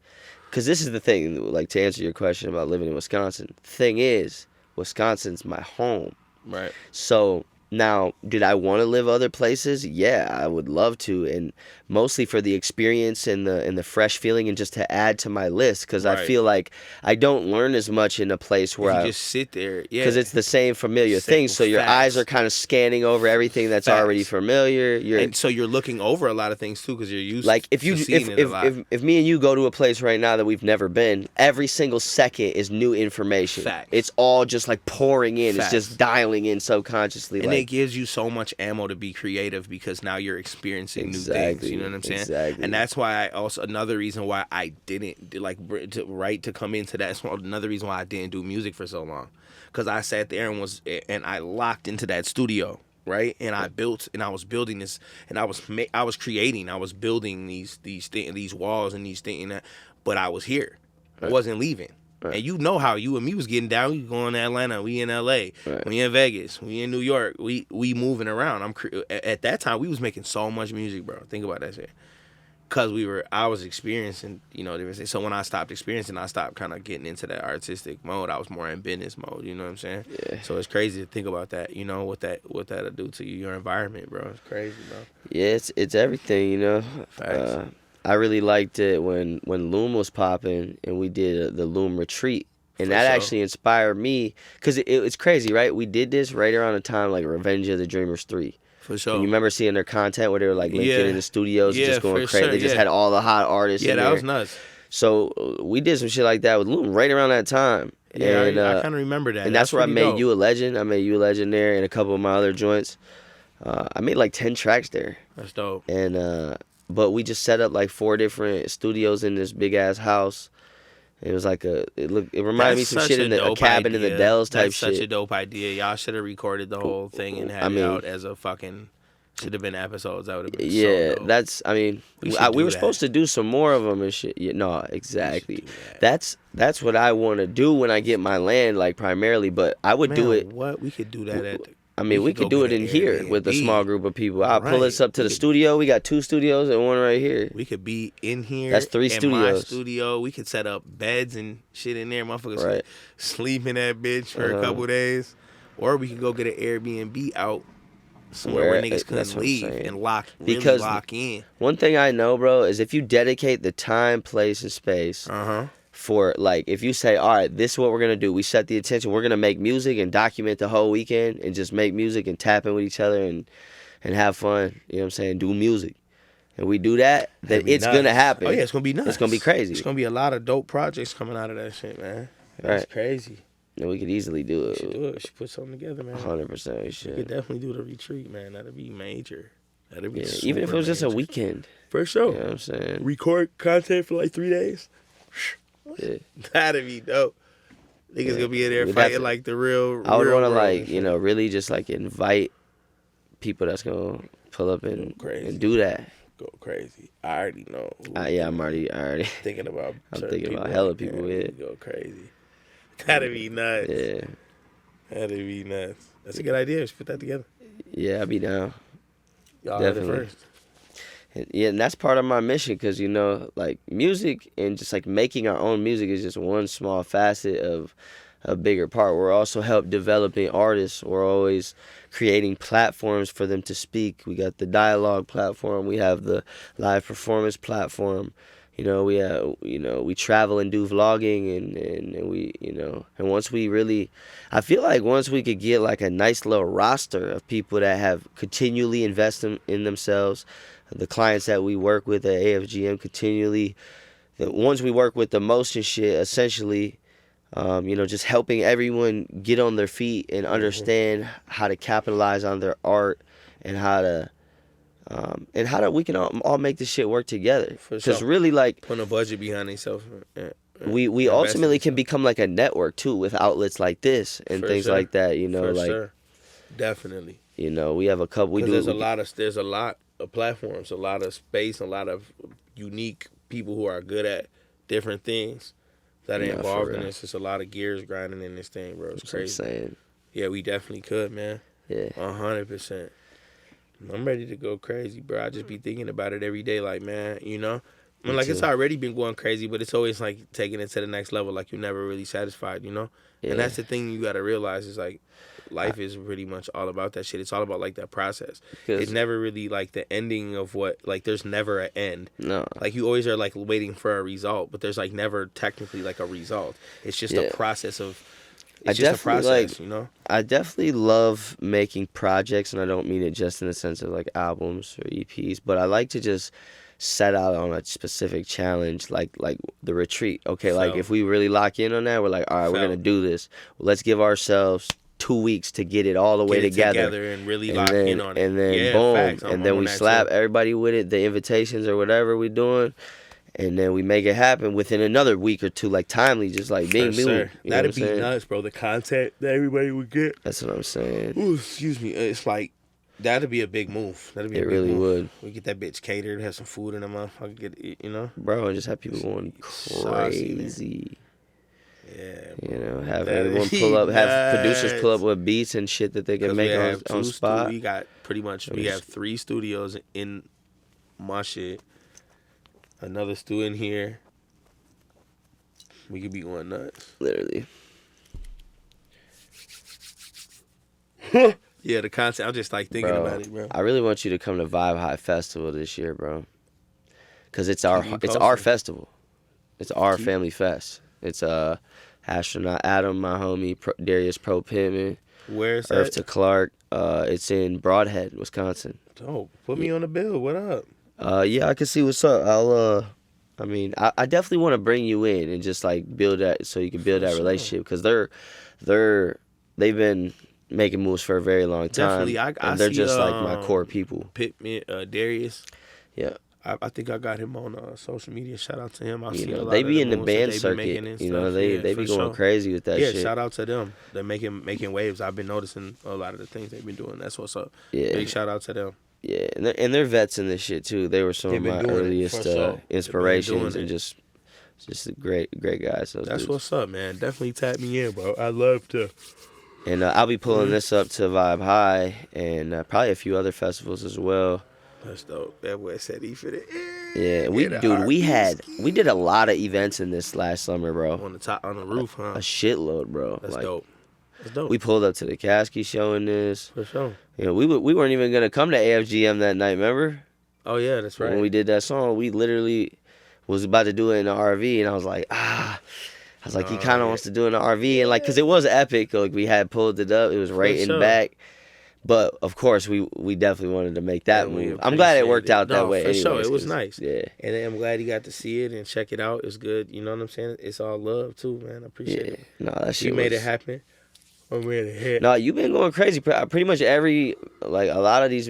because this is the thing, like to answer your question about living in Wisconsin, the thing is, Wisconsin's my home. Right. So now, did I want to live other places? Yeah, I would love to, and mostly for the experience and the fresh feeling, and just to add to my list, because I feel like I don't learn as much in a place where I just sit there. Yeah, because it's the same familiar thing. So your eyes are kind of scanning over everything that's already familiar. And so you're looking over a lot of things too, because you're used. Like if if me and you go to a place right now that we've never been, every single second is new information. Facts. It's all just like pouring in. Facts. It's just dialing in subconsciously. And it gives you so much ammo to be creative, because now you're experiencing new things. You know what I'm saying? Exactly. And that's why another reason why I didn't to come into that. That's another reason why I didn't do music for so long, because I sat there and I locked into that studio, right? And I built, and I was building this, and I was creating, I was building these walls and these things, but I was here. I wasn't leaving. Right. And you know how you and me was getting down. We going to Atlanta. We in LA. Right. We in Vegas. We in New York. We moving around. At that time we was making so much music, bro. Think about that shit. Cause I was experiencing, different things. So when I stopped experiencing, I stopped kind of getting into that artistic mode. I was more in business mode. You know what I'm saying? Yeah. So it's crazy to think about that. You know what that'll do to you, your environment, bro. It's crazy, bro. Yeah, it's everything. Facts. I really liked it when Loom was popping and we did the Loom retreat. And that actually inspired me, because it's crazy, right? We did this right around the time like Revenge of the Dreamers 3. For sure. And you remember seeing their content where they were like linking in the studios and just going crazy. They just had all the hot artists in there. Yeah, that was nuts. So we did some shit like that with Loom right around that time. Yeah, and, I kind of remember that. And that's where I made You a Legend. I made You a Legend there and a couple of my other joints. I made like 10 tracks there. That's dope. And but we just set up like 4 different studios in this big ass house. It was like it reminded me some shit in a cabin in the Dells type shit. That's such a dope idea. Y'all should have recorded the whole thing and had it out as a fucking. Should have been episodes. That would have been so dope. We were supposed to do some more of them and shit. Yeah, no, exactly. That's what I want to do when I get my land, like primarily. But I would do it. What we could do that at. We could do it in here with a small group of people. I'll pull us up to the studio. We got 2 studios and 1 right here. We could be in here. That's 3 studios. My studio. We could set up beds and shit in there. Motherfuckers sleep in that bitch for a couple days. Or we could go get an Airbnb out somewhere where niggas couldn't leave and lock in. One thing I know, bro, is if you dedicate the time, place, and space for, like, if you say, all right, this is what we're going to do. We set the intention. We're going to make music and document the whole weekend and just make music and tap in with each other and have fun. You know what I'm saying? Do music. and we do that, then it's going to happen. Oh, yeah, it's going to be nuts. It's going to be crazy. It's going to be a lot of dope projects coming out of that shit, man. That's crazy. And we could easily do it. We should do it. We should put something together, man. 100% we should. We could definitely do the retreat, man. That'd be major. That'd be super even if it was just a major. weekend. For sure. You know what I'm saying? Record content for like 3 days. Yeah. That'd be dope. Niggas gonna be in there fighting like the real. I would want to like really just like invite people that's gonna pull up and do that. Go crazy. I already know. I'm already thinking about. I'm thinking about hella people. Go crazy. That'd be nuts. Yeah. That'd be nuts. That's a good idea. Let's put that together. Yeah, I'll be down. Y'all definitely. Heard it first. Yeah, and that's part of my mission because, you know, like music and just like making our own music is just one small facet of a bigger part. We're also help developing artists. We're always creating platforms for them to speak. We got the dialogue platform. We have the live performance platform. You know, we travel and do vlogging and we, you know, and once we really, I feel like once we could get like a nice little roster of people that have continually invested in themselves, the clients that we work with at AFGM continually, the ones we work with the most and shit, essentially, you know, just helping everyone get on their feet and understand how to capitalize on their art and how to we can all make this shit work together. Because really, like, putting a budget behind themselves. We ultimately can become like a network too with outlets like this and things like that. You know, definitely. You know, we have a couple. There's a lot of platforms, a lot of space, a lot of unique people who are good at different things that are involved in this. It's a lot of gears grinding in this thing, bro. It's crazy. Saying. Yeah, we definitely could, man. Yeah, 100%. I'm ready to go crazy, bro. I just be thinking about it every day, like, man, you know. I mean, like, it's already been going crazy, but it's always like taking it to the next level. Like, you're never really satisfied, you know. Yeah. And that's the thing you gotta realize is like, life is pretty much all about that shit. It's all about like that process. It's never really like the ending of what, like, there's never an end. No. Like, you always are like waiting for a result, but there's like never technically like a result. It's just a process of. It's just a process, you know. I definitely love making projects, and I don't mean it just in the sense of like albums or EPs, but I like to just set out on a specific challenge, like the retreat. Okay, like if we really lock in on that, we're like, all right, we're gonna do this. Well, let's give ourselves 2 weeks to get it all the way together and really lock in on it. And then boom, and then we slap everybody with it, the invitations or whatever we're doing. And then we make it happen within another week or two, like timely, just like being new. That'd be nuts, bro. The content that everybody would get. That's what I'm saying. Ooh, excuse me. It's like, that'd be a big move. That'd be a big really move. Would. We get that bitch catered, have some food in the motherfucker, get it, you know? Bro, and just have people going crazy. Yeah. You know, have everyone pull up, have producers pull up with beats and shit that they can make on spot. We got we have 3 studios in my shit. Another stew in here. We could be going nuts. Literally. Yeah, the concept. I'm just like thinking about it, bro. I really want you to come to Vibe High Festival this year, bro. Cause it's our festival. It's our family fest. It's Astronaut Adam, my homie, Darius Pro Pittman. Where's that? Earth to Clark. It's in Broadhead, Wisconsin. Oh, put me on the bill. What up? Yeah, I can see what's up. I definitely want to bring you in and just like build that, so you can build that relationship, because they've been making moves for a very long time. Definitely, and they're just like my core people. Pittman, Darius. Yeah. I think I got him on social media. Shout out to him. They be in the band circuit. You know, they be going crazy with that shit. Yeah, shout out to them. They're making waves. I've been noticing a lot of the things they've been doing. That's what's up. Yeah. Big shout out to them. Yeah, and they're vets in this shit too. They were some of my earliest inspirations, and just great guys. That's dudes. What's up, man. Definitely tap me in, bro. I'd love to. And I'll be pulling this up to Vibe High and probably a few other festivals as well. That's dope. That boy said he fit it. Yeah, we did a lot of events in this last summer, bro. On the roof, huh? A shitload, bro. That's dope. That's dope. We pulled up to the Kasky show in this. For sure. You know, we weren't even gonna come to AFGM that night, remember? Oh yeah, that's right. When we did that song, we literally was about to do it in the RV, and I was like, he kind of wants to do it in the RV, and like, cause it was epic. Like, we had pulled it up, it was right in back. But of course, we definitely wanted to make that move. I'm glad it worked out that way. For anyways, sure, it was nice. Yeah, and I'm glad he got to see it and check it out. It's good. You know what I'm saying? It's all love too, man. I appreciate it. No, that shit. You made it happen. I'm ready to hit. No, you've been going crazy. Pretty much a lot of these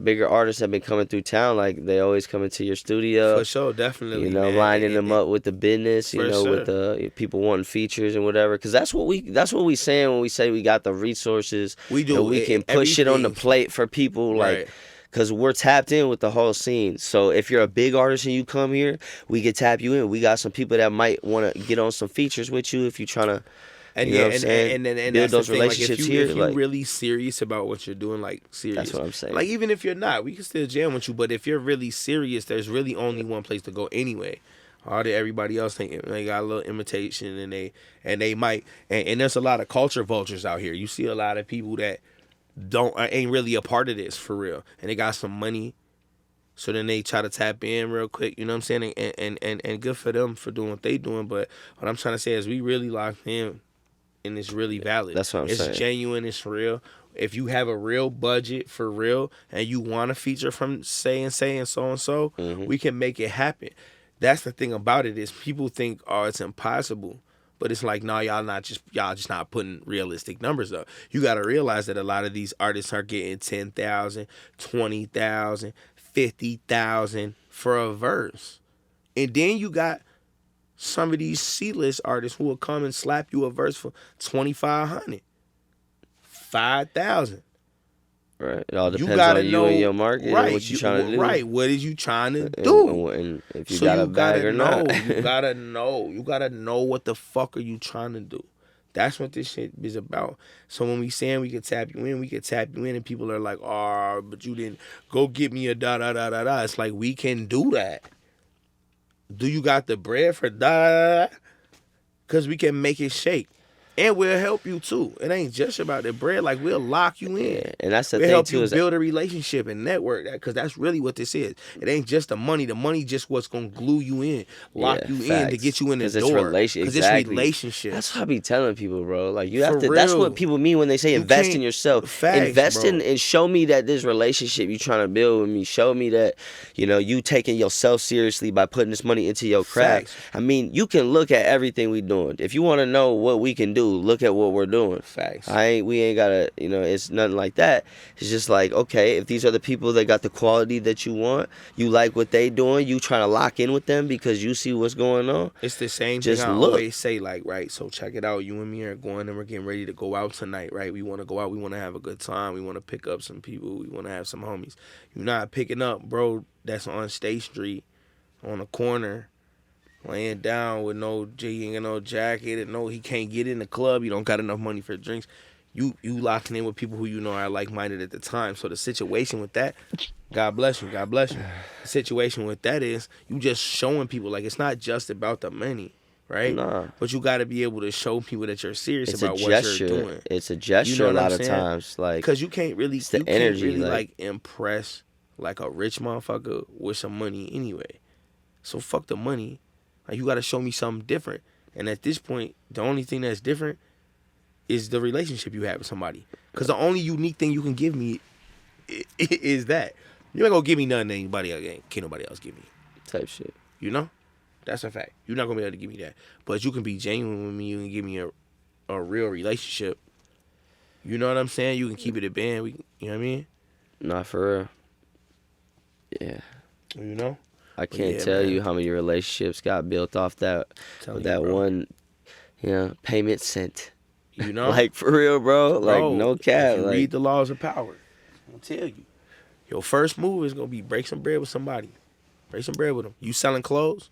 bigger artists have been coming through town. Like they always come into your studio. For sure, definitely. You know, man. lining them up with the business. You know, sure. with the people wanting features and whatever. Because that's what we saying when we say we got the resources. We do. We can push shit on the plate for people. Right. Like, because we're tapped in with the whole scene. So if you're a big artist and you come here, we can tap you in. We got some people that might want to get on some features with you if you're trying to. And you know and build those relationships like, here. If you're really serious about what you're doing, like serious. That's what I'm saying. Like even if you're not, we can still jam with you. But if you're really serious, there's really only one place to go anyway. Everybody else they got a little imitation, and they might and there's a lot of culture vultures out here. You see a lot of people that ain't really a part of this for real, and they got some money. So then they try to tap in real quick, you know what I'm saying? And good for them for doing what they doing. But what I'm trying to say is we really locked in. And it's really valid. That's what I'm saying. It's genuine. It's real. If you have a real budget for real and you want a feature from say and so and so, we can make it happen. That's the thing about it is people think, oh, it's impossible. But it's like, no, y'all just not putting realistic numbers up. You got to realize that a lot of these artists are getting 10,000, 20,000, 50,000 for a verse. And then you got some of these C-list artists who will come and slap you a verse for 2,500, 5,000. Right. It all depends on you and your market and what you're trying to do. Right. What is you trying to do? And if you got a bag or not. You gotta know. You gotta know what the fuck are you trying to do. That's what this shit is about. So when we saying we can tap you in, and people are like, oh, but you didn't go get me a da-da-da-da-da. It's like, we can do that. Do you got the bread for that? Because we can make it shake. And we'll help you too. It ain't just about the bread. Like, we'll lock you in. Yeah, and that's the we'll thing help too. You build a relationship and network. Because that's really what this is. It ain't just the money. The money just what's going to glue you in, lock you in to get you in the door. Because it's relationship. That's what I be telling people, bro. Like, you have to. That's what people mean when they say invest in yourself. Facts, invest bro. in and show me that this relationship you trying to build with me. Show me that, you taking yourself seriously by putting this money into your craft. Facts. I mean, you can look at everything we doing. If you want to know what we can do, look at what we're doing. Facts. We ain't gotta, it's nothing like that. It's just like, okay, if these are the people that got the quality that you want, you like what they doing, you trying to lock in with them because you see what's going on. It's the same just thing I look. always say, like, right, so check it out. You and me are going and we're getting ready to go out tonight, right? We want to go out. We want to have a good time. We want to pick up some people. We want to have some homies. You're not picking up, bro, that's on State Street on the corner, laying down with no jig and no jacket, and he can't get in the club. You don't got enough money for drinks. You locking in with people who you know are like-minded at the time. So the situation with that, God bless you. The situation with that is you just showing people, like, it's not just about the money, right? Nah. But you got to be able to show people that you're serious It's about a what gesture. you're doing. It's a gesture a lot of times, like, because you can't really, it's the energy, like impress like a rich motherfucker with some money anyway. So fuck the money. Like, you got to show me something different. And at this point, the only thing that's different is the relationship you have with somebody. Because the only unique thing you can give me is that. You're not going to give me nothing that can't nobody else give me. Type shit. You know? That's a fact. You're not going to be able to give me that. But you can be genuine with me. You can give me a real relationship. You know what I'm saying? You can keep it a band. You know what I mean? Nah, for real. Yeah. You know? I can't tell you how many relationships got built off that one, payment sent. You know? Like, for real, bro. Like, no cap. If you read the laws of power, I'll tell you. Your first move is going to be break some bread with somebody. Break some bread with them. You selling clothes?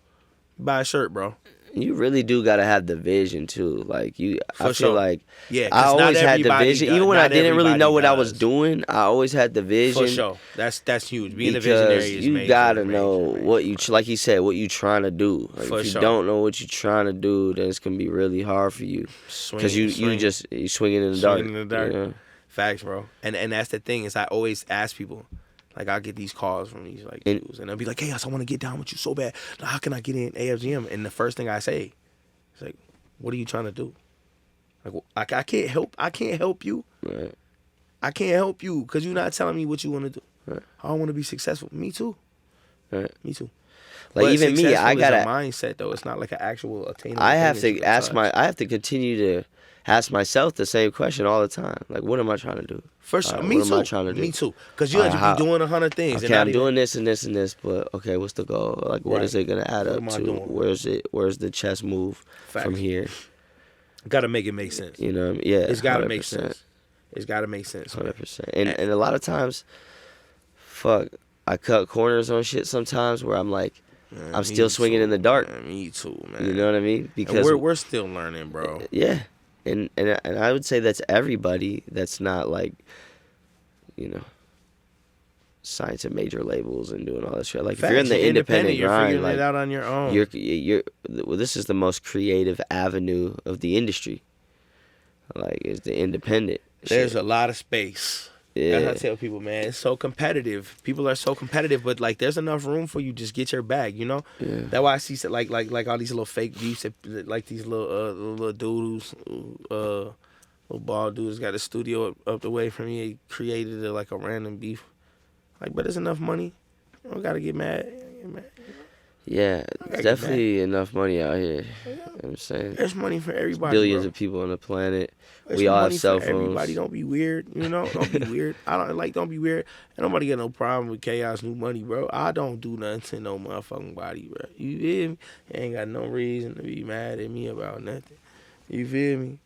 Buy a shirt, bro. You really do gotta have the vision too. Like, I feel like I always had the vision. Even when I didn't really know what I was doing, I always had the vision. For sure, that's huge. Being a visionary is major. You gotta know what you, like you said, what you trying to do. Like, if you don't know what you're trying to do, then it's gonna be really hard for you because you swinging in the dark. Swinging in the dark. Yeah. Facts, bro. And that's the thing is I always ask people. Like, I get these calls from these, like, dudes, and they'll be like, hey, I want to get down with you so bad. How can I get in AFGM? And the first thing I say is, like, what are you trying to do? Like, I can't help you. Right. I can't help you because you're not telling me what you want to do. Right. I want to be successful. Me too. Right. Me too. Like but even me, I got a mindset though. It's not like an actual attainable. I have to I have to continue to ask myself the same question all the time. Like, what am I trying to do? First, what me am too. I trying to do? Me too. Because you have to be doing 100 things. Okay, I'm doing this and this and this, but okay, what's the goal? Like, what is it gonna add up to? Where's the chess move from here? Got to make it make sense. You know what I mean? Yeah, it's got to make sense. It's got to make sense. 100%. And a lot of times, I cut corners on shit sometimes where I'm like, man, I'm still swinging in the dark. Man, me too, man. You know what I mean? Because we're still learning, bro. Yeah, and I would say that's everybody. That's not like, you know, signed to major labels and doing all that shit. Like, if you're in the independent grind, you're figuring it out on your own. Well, this is the most creative avenue of the industry. Like, it's the independent. There's shit. A lot of space. Yeah. That's how I tell people, man. It's so competitive. People are so competitive, but like, there's enough room for you. Just get your bag, you know. Yeah. That's why I see like all these little fake beefs, like these little dudes, little bald dudes got a studio up the way from me. They created like a random beef. Like, but there's enough money. You don't gotta get mad. Yeah, definitely enough money out here. You know what I'm saying? There's money for everybody. There's billions of people on the planet. There's we all have cell phones. Everybody, don't be weird. You know, don't be weird. Don't be weird. And nobody got no problem with Chaos New Money, bro. I don't do nothing to no motherfucking body, bro. You feel me? You ain't got no reason to be mad at me about nothing. You feel me?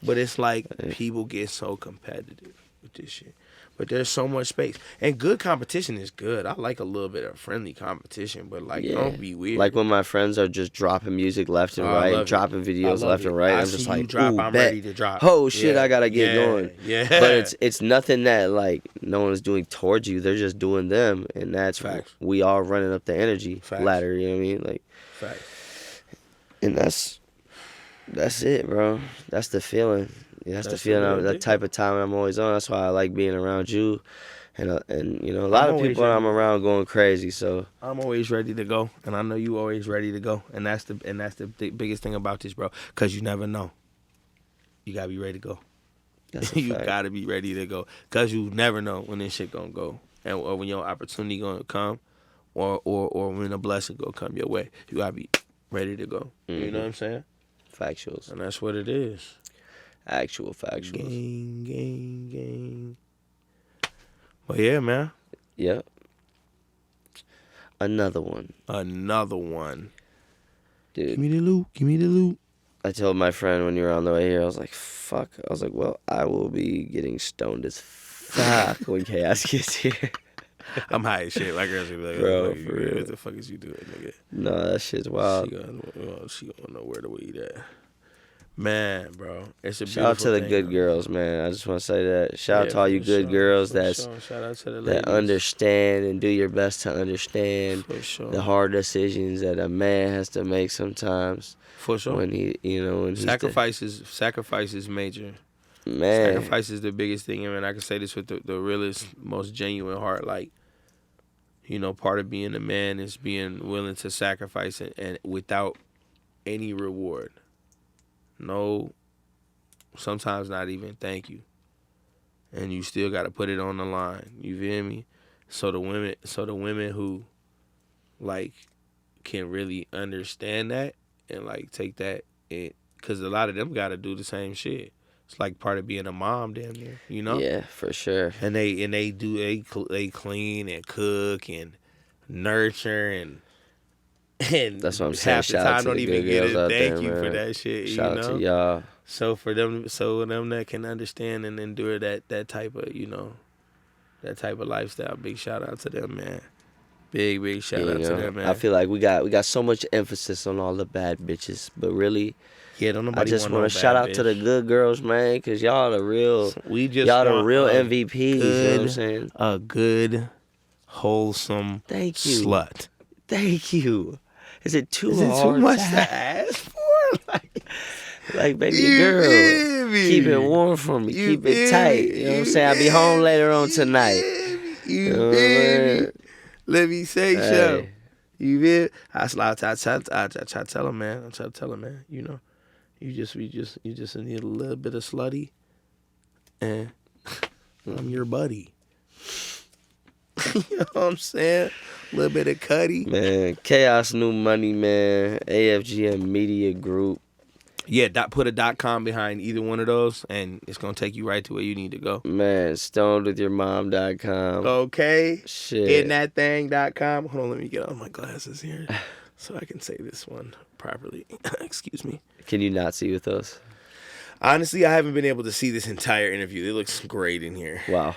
But it's like people get so competitive with this shit. But there's so much space. And good competition is good. I like a little bit of friendly competition, but like, don't be weird. Like when my friends are just dropping music left and right, dropping videos left and right, I'm just like, ooh, I'm ready to drop. Oh shit, I gotta get going. Yeah. But it's nothing that like no one's doing towards you. They're just doing them, and that's we all running up the energy ladder. You know what I mean? Like, and that's it, bro. That's the feeling. Yeah, that's the feeling. That type of time I'm always on. That's why I like being around you, and you know, a lot of people I'm around going crazy. So I'm always ready to go, and I know you always ready to go, and that's the biggest thing about this, bro. Cause you never know. You gotta be ready to go. You gotta be ready to go, cause you never know when this shit gonna go, and or when your opportunity gonna come, or when a blessing gonna come your way. You gotta be ready to go. Mm-hmm. You know what I'm saying? Factuals, and that's what it is. Actual factuals. Gang. Well, yeah, man. Yep. Another one. Dude. Give me the loot. I told my friend when you were on the way here, I was like, fuck. I was like, well, I will be getting stoned as fuck when Chaos gets here. I'm high as shit. My girl's gonna be like, bro, for real. What the fuck is you doing, nigga? No, that shit's wild. She gonna know where the weed at. Man, bro, it's a shout out to the good girls, man. I just want to say that. Shout out to all you good girls that understand and do your best to understand the hard decisions that a man has to make sometimes. For sure. When when sacrifice is major. Man, sacrifice is the biggest thing. I mean, I can say this with the realest, most genuine heart. Like, you know, part of being a man is being willing to sacrifice and without any reward. No, sometimes not even thank you. And you still got to put it on the line. You feel me? So the women who like can really understand that and like take that, because a lot of them got to do the same shit. It's like part of being a mom, damn near, you know? Yeah, for sure. And they clean and cook and nurture and that's what I'm saying. Shout out to the good girls out there, man. Thank you for that shit. Shout out to y'all. So for them that can understand and endure that type of, that type of lifestyle, big shout out to them, man. Big shout out to them, man. I feel like we got so much emphasis on all the bad bitches, but really, don't nobody I just want to shout out to the good girls, man, because y'all the real MVPs. You know what I'm saying? A good, wholesome slut. Thank you. Is it too much to ask for? Like baby girl, keep it warm for me. Keep it tight. You know what I'm saying? I'll be home later on tonight. You know let me say so. You feel? I try to tell him, man. You know, you just need a little bit of slutty, and I'm your buddy. You know what I'm saying? A little bit of Cuddy. Man, Chaos New Money, man. AFGM Media Group. Yeah, put a .com behind either one of those, and it's going to take you right to where you need to go. Man, stonedwithyourmom.com. Okay. Shit. Inthatthing.com. Hold on, let me get on my glasses here so I can say this one properly. Excuse me. Can you not see with those? Honestly, I haven't been able to see this entire interview. It looks great in here. Wow.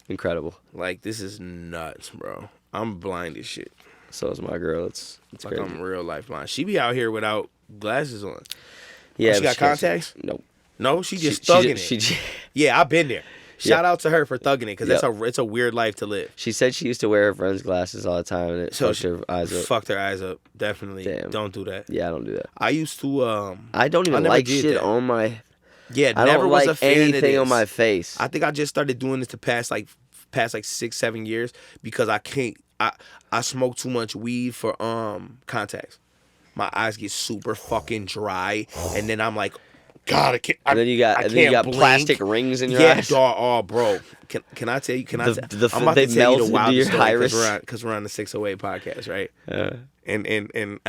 Incredible. Like, this is nuts, bro. I'm blind as shit. So is my girl. It's like crazy. I'm real life blind. She be out here without glasses on. Yeah, she got contacts? Nope. No, she just thugging it. Yeah, I've been there. Shout out to her for thugging it, because it's a weird life to live. She said she used to wear her friend's glasses all the time, and it fucked her eyes up. Fucked her eyes up, definitely. Damn. Don't do that. Yeah, I don't do that. I used to. I don't even like shit on my. Yeah, I never don't was like a fan anything of this. on my face. I think I just started doing this the past 6-7 years because I can't. I smoke too much weed for contacts. My eyes get super fucking dry, and then I'm like, God, I can't. And then you got plastic rings in your eyes. Yeah, dog. Oh, bro. Can I tell you? I'm about they to tell melt you the into your wildest story iris because we're on the 608 podcast, right? And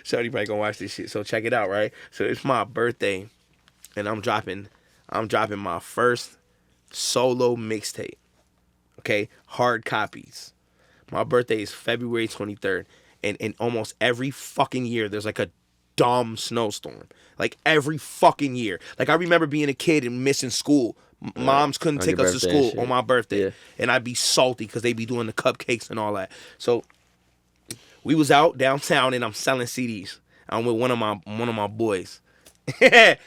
Shorty probably gonna watch this shit. So check it out, right? So it's my birthday, and I'm dropping my first solo mixtape. Okay, hard copies. My birthday is February 23rd, and almost every fucking year there's like a dumb snowstorm. Like every fucking year. Like I remember being a kid and missing school. Moms couldn't take us to school on my birthday, and I'd be salty because they'd be doing the cupcakes and all that. So we was out downtown, and I'm selling CDs. I'm with one of my boys, and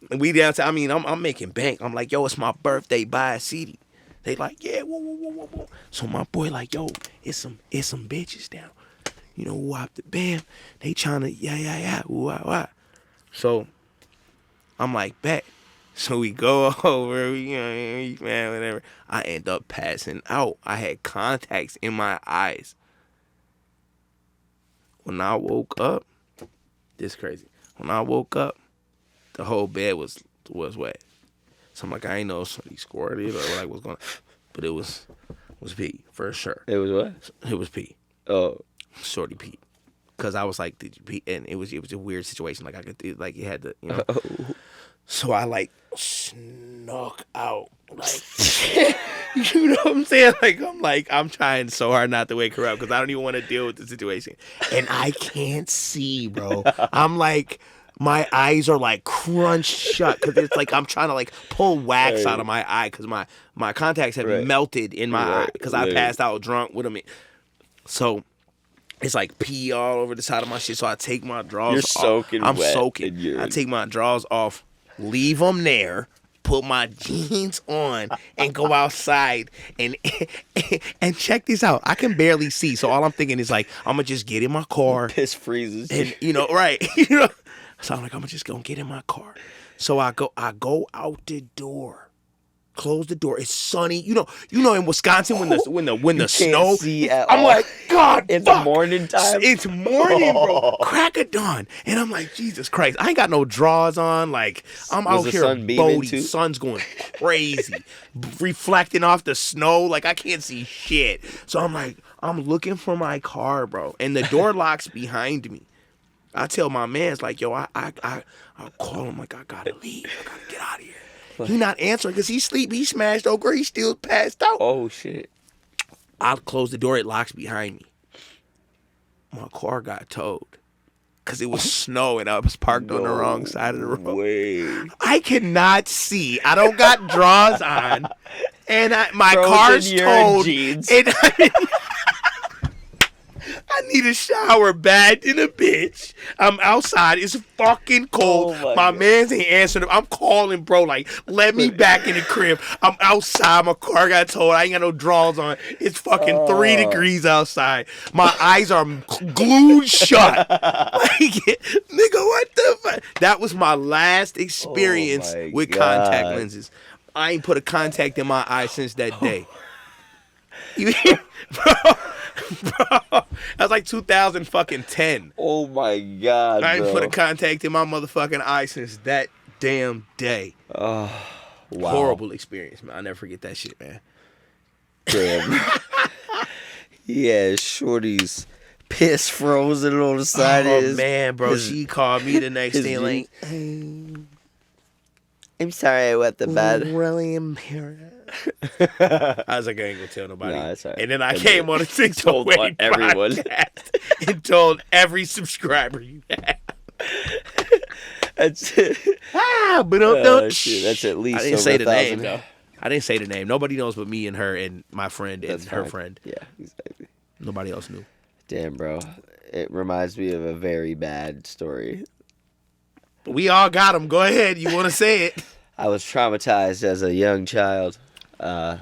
we downtown. I mean, I'm making bank. I'm like, yo, it's my birthday. Buy a CD. They like, yeah, whoa. So my boy like, yo, it's some bitches down. You know, whop the bam. They trying to, yeah, wah. So I'm like, bet. So we go over, man, whatever. I end up passing out. I had contacts in my eyes. When I woke up, this crazy. When I woke up, the whole bed was wet. So I'm like, I ain't know somebody squirted or like what's going on. But it was pee, for sure. It was what? It was pee. Oh. Shorty pee. Because I was like, did you pee? And it was a weird situation. Like, it had to, you know. Oh. So I, like, snuck out. Like, you know what I'm saying? I'm trying so hard not to wake her up because I don't even want to deal with the situation. And I can't see, bro. I'm like, my eyes are like crunched shut because it's like I'm trying to like pull wax out of my eye because my contacts have melted in my eye because I passed out drunk with them. So it's like pee all over the side of my shit. So I take my drawers off. You're soaking I'm wet soaking. I take my drawers off, leave them there, put my jeans on, and go outside and check this out. I can barely see, so all I'm thinking is like I'm gonna just get in my car. Piss freezes. And right. You know. So I'm like, I'm just gonna get in my car. So I go out the door, close the door. It's sunny. You know, in Wisconsin when the snow. See at I'm all. like, God, it's fuck. morning time. It's morning, bro. Crack of dawn, and I'm like, Jesus Christ, I ain't got no drawers on. Like I'm out here, Bodie. Sun's going crazy, reflecting off the snow. Like I can't see shit. So I'm like, I'm looking for my car, bro, and the door locks behind me. I tell my man's like, yo, I call him like, I gotta leave. I gotta get out of here. He not answering because he sleep. He smashed over. He still passed out. Oh, shit. I close the door. It locks behind me. My car got towed because it was snow and I was parked on the wrong side of the road. Way. I cannot see. I don't got drawers on. And my car's towed. Jeans. And I need a shower bad than a bitch. I'm outside. It's fucking cold. Oh my man's ain't answering. I'm calling, bro. Like, let me back in the crib. I'm outside. My car got towed. I ain't got no drawers on. It's fucking 3 degrees outside. My eyes are glued shut. Like, nigga, what the fuck? That was my last experience with contact lenses. I ain't put a contact in my eye since that day. You hear? Bro, that was like 2010. Oh my God, I ain't put a contact in my motherfucking eye since that damn day. Oh, wow. Horrible experience, man. I'll never forget that shit, man. Damn. Yeah, shorty's piss frozen on the side of his... Oh, man, bro. She called me the next day like, I'm sorry I wet the bed. Really embarrassed. I was like, I ain't gonna tell nobody. No, that's all right. And then I came on a 608 everyone podcast and told every subscriber you have. That's it. But shit, that's at least I didn't over say the 1,000. name though. I didn't say the name. Nobody knows but me and her and my friend and her friend. Yeah, exactly. Nobody else knew. Damn, bro. It reminds me of a very bad story. We all got them. Go ahead. You want to say it? I was traumatized as a young child. So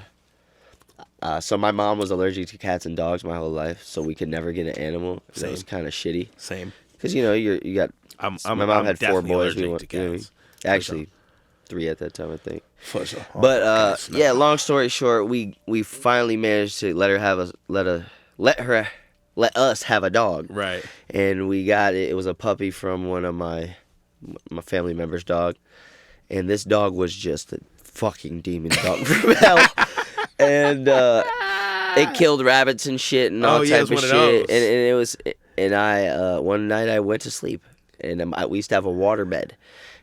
my mom was allergic to cats and dogs my whole life, so we could never get an animal. It was kind of shitty. Same. Because you got. My mom had 4 boys. We went, actually, 3 at that time, I think. For sure. But yeah, long story short, we finally managed to let us have a dog. Right. And we got it. It was a puppy from one of my family members' dog, and this dog was just a fucking demon dog from hell. And it killed rabbits and shit and all type of shit. And it was. And I one night I went to sleep, and we used to have a water bed,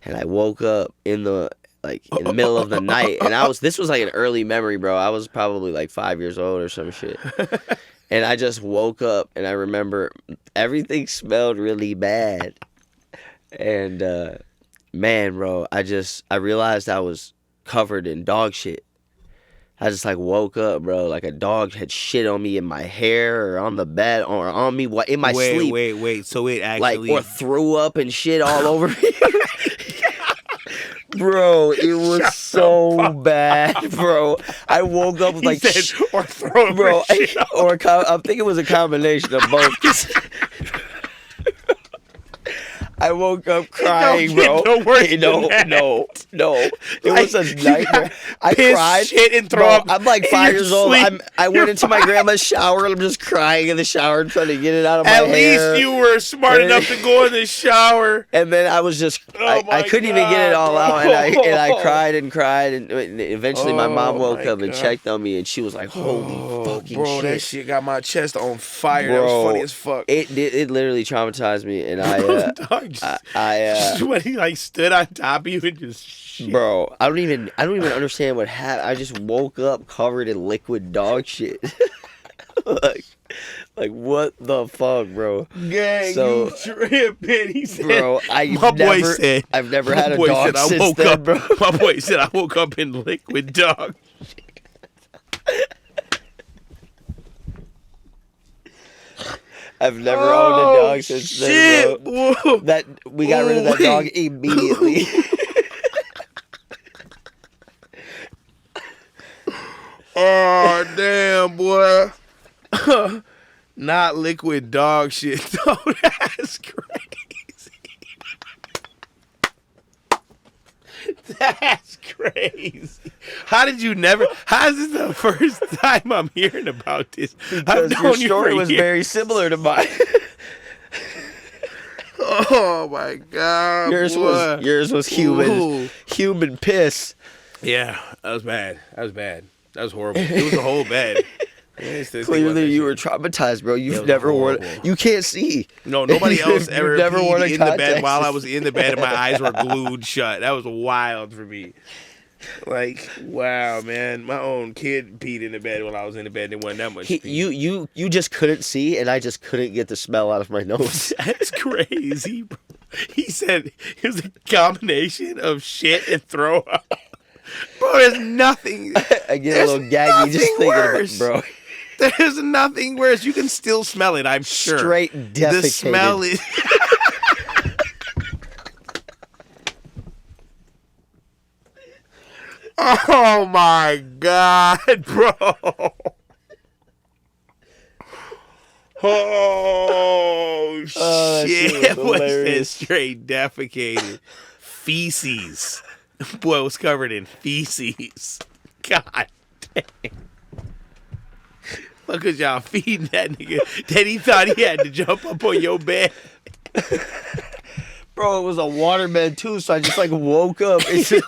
and I woke up in the middle of the night, and this was like an early memory, bro. I was probably like 5 years old or some shit, and I just woke up, and I remember everything smelled really bad, and man, bro, I realized I was covered in dog shit. I just woke up, bro, like a dog had shit on me in my hair or on the bed or on me in my sleep. Wait. So it actually... or threw up and shit all over me. Bro, it was so bad, bro. I woke up with or throw bro, I think it was a combination of both. I woke up crying, bro. No. It was a nightmare. I cried. Shit and throw up. I'm like 5 years old. I went into my grandma's shower and I'm just crying in the shower and trying to get it out of my hair. At least you were smart enough to go in the shower. And then I was just, I couldn't even get it all out. And I cried and cried. And eventually my mom woke up and checked on me and she was like, holy fucking shit. Bro, that shit got my chest on fire. Bro, that was funny as fuck. It literally traumatized me. And when he stood on top of you and just shit. Bro, I don't even understand what happened. I just woke up covered in liquid dog shit. like what the fuck, bro? Gang, you tripping? He said, bro, I've never had a dog since then, bro. My boy said I woke up in liquid dog shit. I've never owned a dog since then, bro. Whoa. That we got rid of that dog immediately. Oh damn, boy! Not liquid dog shit. though. That's crazy. That's crazy. How is this the first time I'm hearing about this? Because your story was very similar to mine. Oh my god. Yours was human piss. Yeah, that was bad. That was horrible. It was a whole bed. Clearly you were traumatized, bro. You've never worn it. You can't see. No, nobody else ever peed in the bed while I was in the bed and my eyes were glued shut. That was wild for me. Wow, man. My own kid peed in the bed while I was in the bed. There wasn't that much pee. You just couldn't see, and I just couldn't get the smell out of my nose. That's crazy, bro. He said it was a combination of shit and throw up. Bro, there's nothing. I get a little gaggy just thinking about it, bro. There's nothing worse. You can still smell it, I'm sure. Straight defecated. The smell is... Oh, my God, bro. Oh, shit. What's that straight defecated? Feces. Boy, was covered in feces. God damn. Look at y'all feeding that nigga that he thought he had to jump up on your bed. Bro, it was a waterbed too, so I just like woke up. It's just,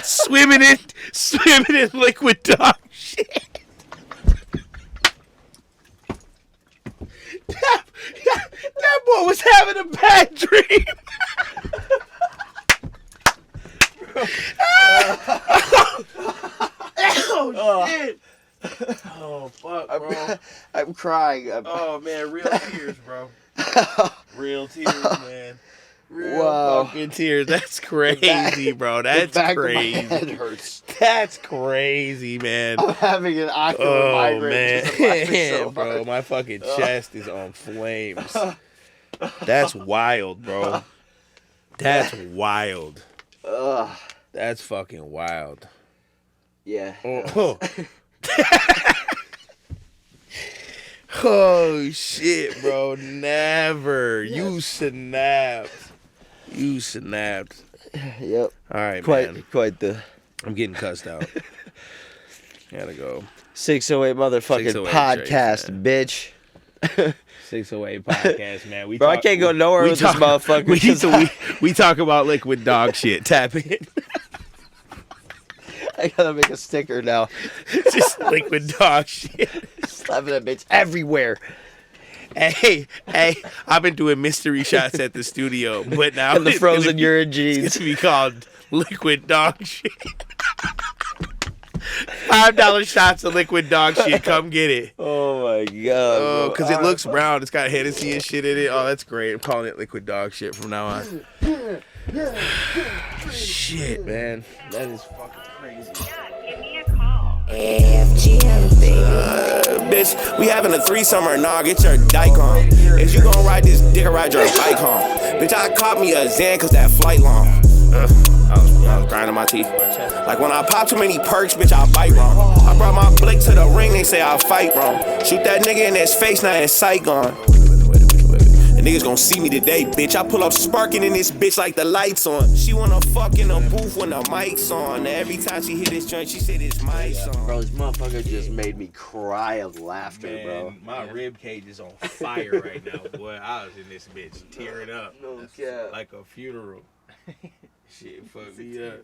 swimming in liquid dog shit. That boy was having a bad dream. Oh shit. Oh fuck, bro. I'm crying. Oh man, real tears, bro. Real tears, man. Real fucking tears. That's crazy, bro. That's crazy. My head hurts. That's crazy, man. I'm having an ocular migraine. Man, so bro, my fucking chest is on flames. That's wild, bro. That's wild. That's fucking wild. Yeah. Oh. Oh shit, bro. Never. Yes. You snapped. You snapped. Yep. All right, man. Quite the... I'm getting cussed out. Gotta go. 608 motherfucking 608 podcast, bitch. 608 podcast, man. Bro, I can't go nowhere with this motherfucker. We talk about liquid dog shit. Tap in. I gotta make a sticker now. Just liquid dog shit. Slapping that bitch everywhere. Hey, I've been doing mystery shots at the studio, but now and the frozen urine jeans. It's gonna be called liquid dog shit. $5 shots of liquid dog shit. Come get it. Oh my god. Oh, because it looks brown. It's got Hennessy and shit in it. Oh, that's great. I'm calling it liquid dog shit from now on. Shit, man. That is fucking crazy. Give me a call. AFGM, baby. Bitch, we having a threesome or nah, get your dyke on. If you gon' ride this dick or ride your bike home. Bitch, I caught me a Xan cause that flight long. I was grinding my teeth. Like when I pop too many perks, bitch, I bite wrong. I brought my blick to the ring, they say I fight wrong. Shoot that nigga in his face, now his sight gone. The niggas gon' see me today, bitch. I pull up sparking in this bitch like the lights on. She wanna fuck in a booth when the mic's on. Every time she hit this joint, she say this mic's on. Bro, this motherfucker just made me cry of laughter, man, bro. My rib cage is on fire right now, boy. I was in this bitch tearing up. No cap. Like a funeral. Shit, fuck me up.